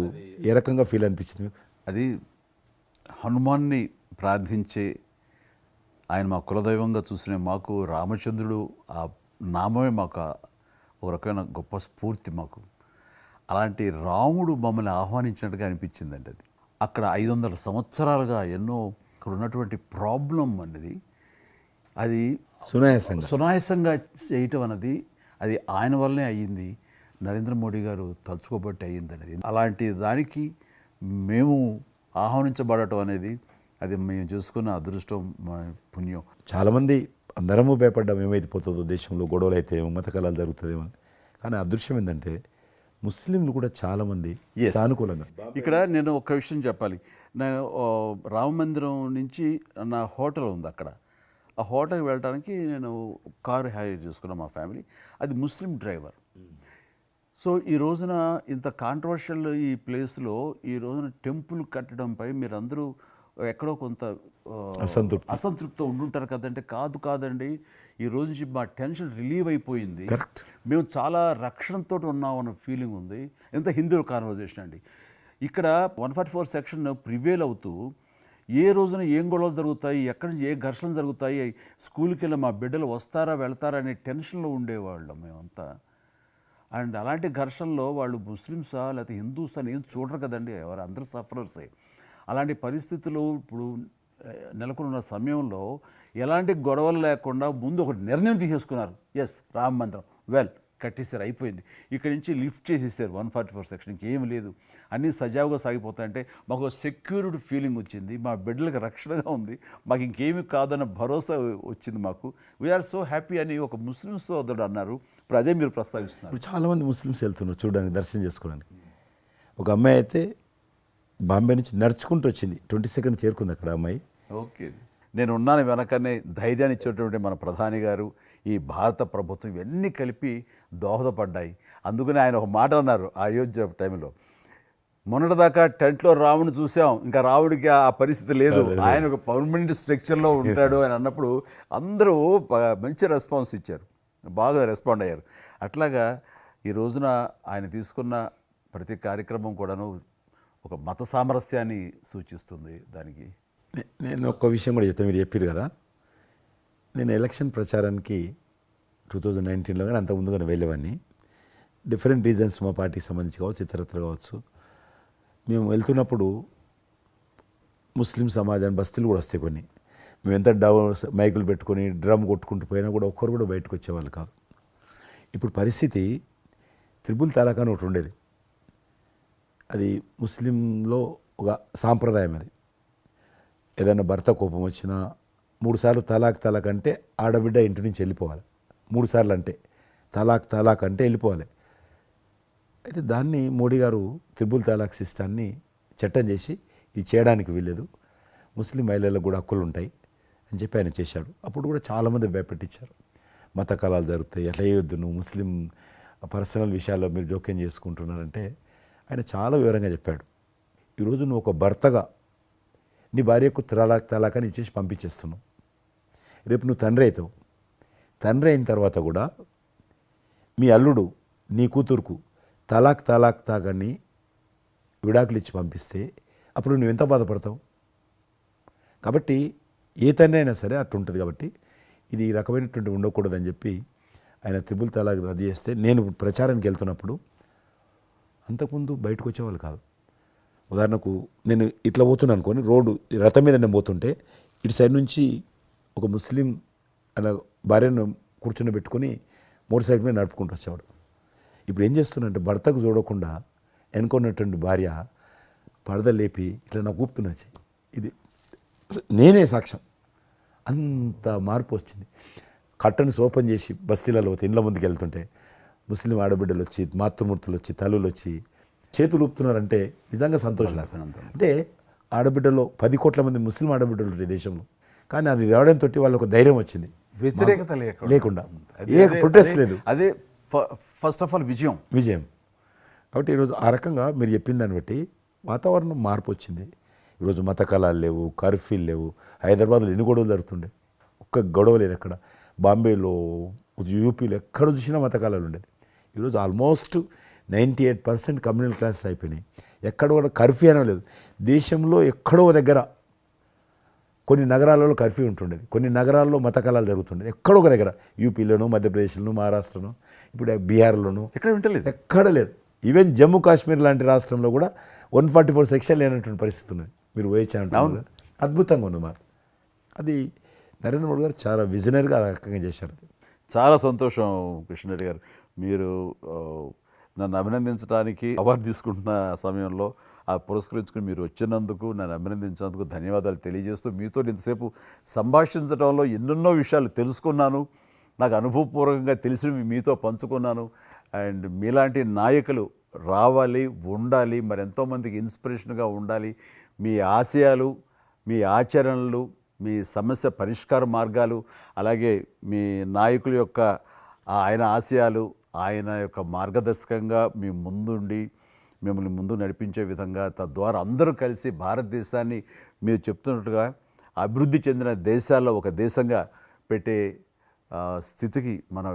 Speaker 1: ఏ రకంగా ఫీల్ అనిపించింది మీకు?
Speaker 2: అది హనుమాన్ని ప్రార్థించే ఆయన మా కులదైవంగా చూసిన మాకు రామచంద్రుడు ఆ నామమే మాకు ఒక రకమైన గొప్ప స్ఫూర్తి మాకు. అలాంటి రాముడు మమ్మల్ని ఆహ్వానించినట్టుగా అనిపించిందండి. అది అక్కడ 500 సంవత్సరాలుగా ఎన్నో ఇక్కడ ఉన్నటువంటి ప్రాబ్లం అనేది అది సునాయాసంగా చేయటం అన్నది అది ఆయన వల్లనే అయ్యింది, నరేంద్ర మోడీ గారు తలుచుకోబట్టి అయ్యింది అనేది. అలాంటి దానికి మేము ఆహ్వానించబడటం అనేది అది మేము చేసుకున్న అదృష్టం, మా పుణ్యం.
Speaker 1: చాలామంది అందరము భయపడ్డాం ఏమైతే పోతుందో దేశంలో, గొడవలు అయితే మత కళాలు జరుగుతుందేమో. కానీ అదృశ్యం ఏంటంటే ముస్లింలు కూడా చాలామంది సానుకూలంగా.
Speaker 2: ఇక్కడ నేను ఒక విషయం చెప్పాలి. నేను రామ మందిరం నుంచి నా హోటల్ ఉంది అక్కడ, ఆ హోటల్కి వెళ్ళడానికి నేను కారు హైర్ చేసుకున్నాను మా ఫ్యామిలీ. అది ముస్లిం డ్రైవర్. సో ఈ రోజున ఇంత కాంట్రవర్షియల్ ఈ ప్లేస్లో ఈ రోజున టెంపుల్ కట్టడంపై మీరందరూ ఎక్కడో కొంత అసంతృప్తితో ఉండుంటారు కదంటే. కాదండి, ఈ రోజు నుంచి మా టెన్షన్ రిలీవ్ అయిపోయింది,
Speaker 1: కరెక్ట్,
Speaker 2: మేము చాలా రక్షణతో ఉన్నాం అన్న ఫీలింగ్ ఉంది. ఎంత హిందూ కాన్వర్జేషన్ అండి. ఇక్కడ 144 సెక్షన్ ప్రివేల్ అవుతూ ఏ రోజున ఏం గొడవలు జరుగుతాయి, ఎక్కడి నుంచి ఏ ఘర్షణలు జరుగుతాయి, స్కూల్కి వెళ్ళి మా బిడ్డలు వస్తారా వెళ్తారా అనే టెన్షన్లో ఉండేవాళ్ళం మేమంతా. అండ్ అలాంటి ఘర్షణలో వాళ్ళు ముస్లిమ్సా లేకపోతే హిందూస్ అని ఏం చూడరు కదండి, ఎవరు అందరూ సఫరర్సే. అలాంటి పరిస్థితులు ఇప్పుడు నెలకొన్న సమయంలో ఎలాంటి గొడవలు లేకుండా ముందు ఒక నిర్ణయం తీసేసుకున్నారు. ఎస్, రామ మందిరం కట్టేశారు, అయిపోయింది. ఇక్కడి నుంచి లిఫ్ట్ చేసేసారు 144 సెక్షన్, ఇంకేం లేదు, అన్నీ సజావుగా సాగిపోతాయంటే మాకు సెక్యూర్డ్ ఫీలింగ్ వచ్చింది, మా బిడ్డలకు రక్షణగా ఉంది, మాకు ఇంకేమీ కాదన్న భరోసా వచ్చింది మాకు. వీఆర్ సో హ్యాపీ అని ఒక ముస్లిం సోదరుడు అన్నారు. ఇప్పుడు అదే మీరు ప్రస్తావిస్తున్నారు.
Speaker 1: ఇప్పుడు చాలామంది ముస్లిమ్స్ వెళ్తున్నారు చూడడానికి, దర్శనం చేసుకోవడానికి. ఒక అమ్మాయి అయితే బాంబే నుంచి నడుచుకుంటూ వచ్చింది, 22nd చేరుకుంది అక్కడ అమ్మాయి.
Speaker 2: ఓకే, నేను ఉన్నాను వెనకనే ధైర్యాన్ని ఇచ్చేటువంటి మన ప్రధాని గారు, ఈ భారత ప్రభుత్వం, ఇవన్నీ కలిపి దోహదపడ్డాయి. అందుకని ఆయన ఒక మాట అన్నారు అయోధ్య టైంలో, మొన్నటిదాకా టెంట్లో రాముడిని చూసాం, ఇంకా రాముడికి ఆ పరిస్థితి లేదు, ఆయన ఒక పర్మనెంట్ స్ట్రక్చర్లో ఉంటాడు అని అన్నప్పుడు అందరూ మంచి రెస్పాన్స్ ఇచ్చారు, బాగా రెస్పాండ్ అయ్యారు. అట్లాగా ఈ రోజున ఆయన తీసుకున్న ప్రతి కార్యక్రమం కూడాను ఒక మత సామరస్యాన్ని సూచిస్తుంది. దానికి
Speaker 1: నేను ఒక్క విషయం కూడా చెప్తాను, మీరు చెప్పారు కదా, నేను ఎలక్షన్ ప్రచారానికి 2019లో కానీ అంత ముందుగానే వెళ్ళేవాడిని. డిఫరెంట్ రీజన్స్ మా పార్టీకి సంబంధించి కావచ్చు, ఇతరత్ర కావచ్చు. మేము వెళ్తున్నప్పుడు ముస్లిం సమాజాన్ని బస్తీలు కూడా వస్తాయి కొన్ని. మేము ఎంత మైకులు పెట్టుకొని డ్రమ్ కొట్టుకుంటూ పోయినా కూడా ఒక్కరు కూడా బయటకు వచ్చేవాళ్ళు కాదు. ఇప్పుడు పరిస్థితి త్రిపుల్ తలాక్ అని ఒకటి ఉండేది, అది ముస్లింలో ఒక సాంప్రదాయం. అది ఏదైనా భర్త కోపం వచ్చినా 3 సార్లు తలాక్ అంటే ఆడబిడ్డ ఇంటి నుంచి వెళ్ళిపోవాలి. 3 సార్లు అంటే తలాక్ అంటే వెళ్ళిపోవాలి. అయితే దాన్ని మోడీ గారు త్రిపుల్ తలాక్ సిస్టాన్ని చట్టం చేసి ఇది చేయడానికి వీల్లేదు, ముస్లిం మహిళలకు కూడా హక్కులు ఉంటాయి అని చెప్పి ఆయన చేశాడు. అప్పుడు కూడా చాలామంది భయపెట్టించారు, మత కళాలు జరుగుతాయి, అట్లా వేయొద్దు, నువ్వు ముస్లిం పర్సనల్ విషయాల్లో మీరు జోక్యం చేసుకుంటున్నారంటే ఆయన చాలా వివరంగా చెప్పాడు. ఈరోజు నువ్వు ఒక భర్తగా నీ భార్యకు తలాక్ అని ఇచ్చేసి పంపించేస్తున్నావు. రేపు నువ్వు తండ్రి అవుతావు, తండ్రి అయిన తర్వాత కూడా మీ అల్లుడు నీ కూతురుకు తాగని విడాకులు ఇచ్చి పంపిస్తే అప్పుడు నువ్వు ఎంత బాధపడతావు? కాబట్టి ఏ తండ్రి అయినా సరే అట్లా ఉంటుంది. కాబట్టి ఇది ఈ రకమైనటువంటి ఉండకూడదని చెప్పి ఆయన త్రిపుల్ తలాక్ రద్దు చేస్తే, నేను ప్రచారానికి వెళ్తున్నప్పుడు అంతకుముందు బయటకు వచ్చేవాళ్ళు కాదు. ఉదాహరణకు నేను ఇట్లా పోతున్నాను అనుకోని, రోడ్డు రథం మీద నేను పోతుంటే ఇటు సైడ్ నుంచి ఒక ముస్లిం అలా భార్యను కూర్చుని పెట్టుకొని మోటార్ సైకిల్ మీద నడుపుకుంటూ వచ్చేవాడు. ఇప్పుడు ఏం చేస్తున్నంటే భర్తకు చూడకుండా ఎన్నుకున్నటువంటి భార్య పరద లేపి ఇట్లా నాకు ఊపుతున్నచ్చి, ఇది నేనే సాక్ష్యం, అంత మార్పు వచ్చింది. కట్టన్స్ ఓపెన్ చేసి బస్తీలలో ఇండ్ల ముందుకు వెళ్తుంటే ముస్లిం ఆడబిడ్డలు వచ్చి, మాతృమూర్తులు వచ్చి, తల్లులు వచ్చి చేతులు ఊపుతున్నారంటే నిజంగా సంతోషం. అంటే ఆడబిడ్డలో 10 కోట్ల మంది ముస్లిం ఆడబిడ్డలు ఉంటారు దేశంలో, కానీ అది రావడంతో వాళ్ళకు ధైర్యం వచ్చింది,
Speaker 2: వ్యతిరేకత
Speaker 1: లేకుండా ఏ ప్రొటెస్ట్ లేదు.
Speaker 2: అదే ఫస్ట్ ఆఫ్ ఆల్ విజయం.
Speaker 1: కాబట్టి ఈరోజు ఆ రకంగా మీరు చెప్పిన దాన్ని బట్టి వాతావరణం మార్పు వచ్చింది. ఈరోజు మత కళాలు లేవు, కర్ఫ్యూలు లేవు. హైదరాబాద్లో ఎన్ని గొడవలు జరుగుతుండే, ఒక్క గొడవ లేదు ఎక్కడ. బాంబేలో, యూపీలో ఎక్కడ చూసినా మత కళాలు ఉండేది. ఈరోజు ఆల్మోస్ట్ 98% కమ్యూనల్ క్లాసెస్ అయిపోయినాయి. ఎక్కడ కూడా కర్ఫ్యూ అనే లేదు. దేశంలో ఎక్కడో దగ్గర కొన్ని నగరాలలో కర్ఫ్యూ ఉంటుండేది, కొన్ని నగరాల్లో మత కళాలు జరుగుతుండేది. ఎక్కడో ఒక దగ్గర యూపీలోను, మధ్యప్రదేశ్లోను, మహారాష్ట్రను, ఇప్పుడు బీహార్లోను ఎక్కడ లేదు. ఈవెన్ జమ్మూ కాశ్మీర్ లాంటి రాష్ట్రంలో కూడా 144 సెక్షన్ లేనటువంటి పరిస్థితి ఉన్నది. మీరు వేయించాలంటే అద్భుతంగా ఉంది మాట. అది నరేంద్ర మోడీ గారు చాలా విజనరీగా ఆ రకంగా చేశారు.
Speaker 2: చాలా సంతోషం కృష్ణరెడ్డి గారు, మీరు నన్ను అభినందించడానికి అవార్డు తీసుకుంటున్న సమయంలో ఆ పురస్కరించుకుని మీరు వచ్చినందుకు, నన్ను అభినందించినందుకు ధన్యవాదాలు తెలియజేస్తూ, మీతో ఇంతసేపు సంభాషించడంలో ఎన్నెన్నో విషయాలు తెలుసుకున్నాను, నాకు అనుభవపూర్వకంగా తెలిసినవి మీతో పంచుకున్నాను. అండ్ మీలాంటి నాయకులు రావాలి, ఉండాలి, మరి ఎంతోమందికి ఇన్స్పిరేషన్గా ఉండాలి. మీ ఆశయాలు, మీ ఆచరణలు, మీ సమస్య పరిష్కార మార్గాలు, అలాగే మీ నాయకుల యొక్క ఆయన ఆశయాలు, ఆయన యొక్క మార్గదర్శకంగా మీ ముందుండి మిమ్మల్ని ముందు నడిపించే విధంగా, తద్వారా అందరూ కలిసి భారతదేశాన్ని మీరు చెప్తున్నట్టుగా అభివృద్ధి చెందిన దేశాల్లో ఒక దేశంగా పెట్టే స్థితికి మనం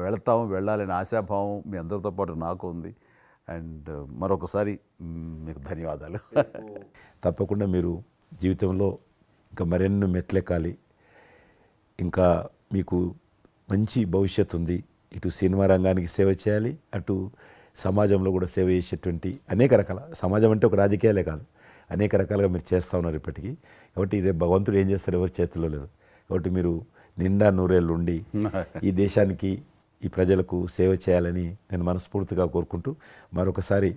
Speaker 2: వెళ్ళాలనే ఆశాభావం మీ అందరితో పాటు నాకు ఉంది. అండ్ మరొకసారి మీకు ధన్యవాదాలు.
Speaker 1: తప్పకుండా మీరు జీవితంలో ఇంకా మరెన్నో మెట్లెక్కాలి, ఇంకా మీకు మంచి భవిష్యత్తు ఉంది. ఇటు సినిమా రంగానికి సేవ చేయాలి, అటు సమాజంలో కూడా సేవ చేసేటువంటి అనేక రకాల, సమాజం అంటే ఒక రాజకీయాలే కాదు, అనేక రకాలుగా మీరు చేస్తూ ఉన్నారు ఇప్పటికీ. కాబట్టి రేపు భగవంతుడు ఏం చేస్తారు ఎవరి చేతుల్లో లేదు. కాబట్టి మీరు నిండా నూరేళ్ళు ఉండి ఈ దేశానికి, ఈ ప్రజలకు సేవ చేయాలని నేను మనస్ఫూర్తిగా కోరుకుంటూ మరొకసారి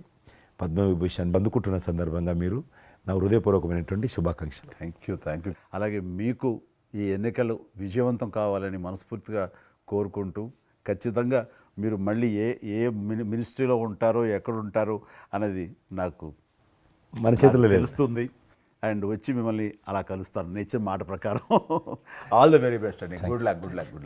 Speaker 1: పద్మవిభూషణ్ అందుకుంటున్న సందర్భంగా మీరు నా హృదయపూర్వకమైనటువంటి శుభాకాంక్షలు.
Speaker 2: Thank you. అలాగే మీకు ఈ ఎన్నికలు విజయవంతం కావాలని మనస్ఫూర్తిగా కోరుకుంటూ, ఖచ్చితంగా మీరు మళ్ళీ ఏ మినిస్ట్రీలో ఉంటారో, ఎక్కడ ఉంటారో అనేది నాకు
Speaker 1: మన చేతుల్లో లేదు.
Speaker 2: తెలుస్తుంది. అండ్ వచ్చి మిమ్మల్ని అలా కలుస్తాను నేచర్ మాట ప్రకారం. ఆల్ ద వెరీ బెస్ట్ అండి. Good luck.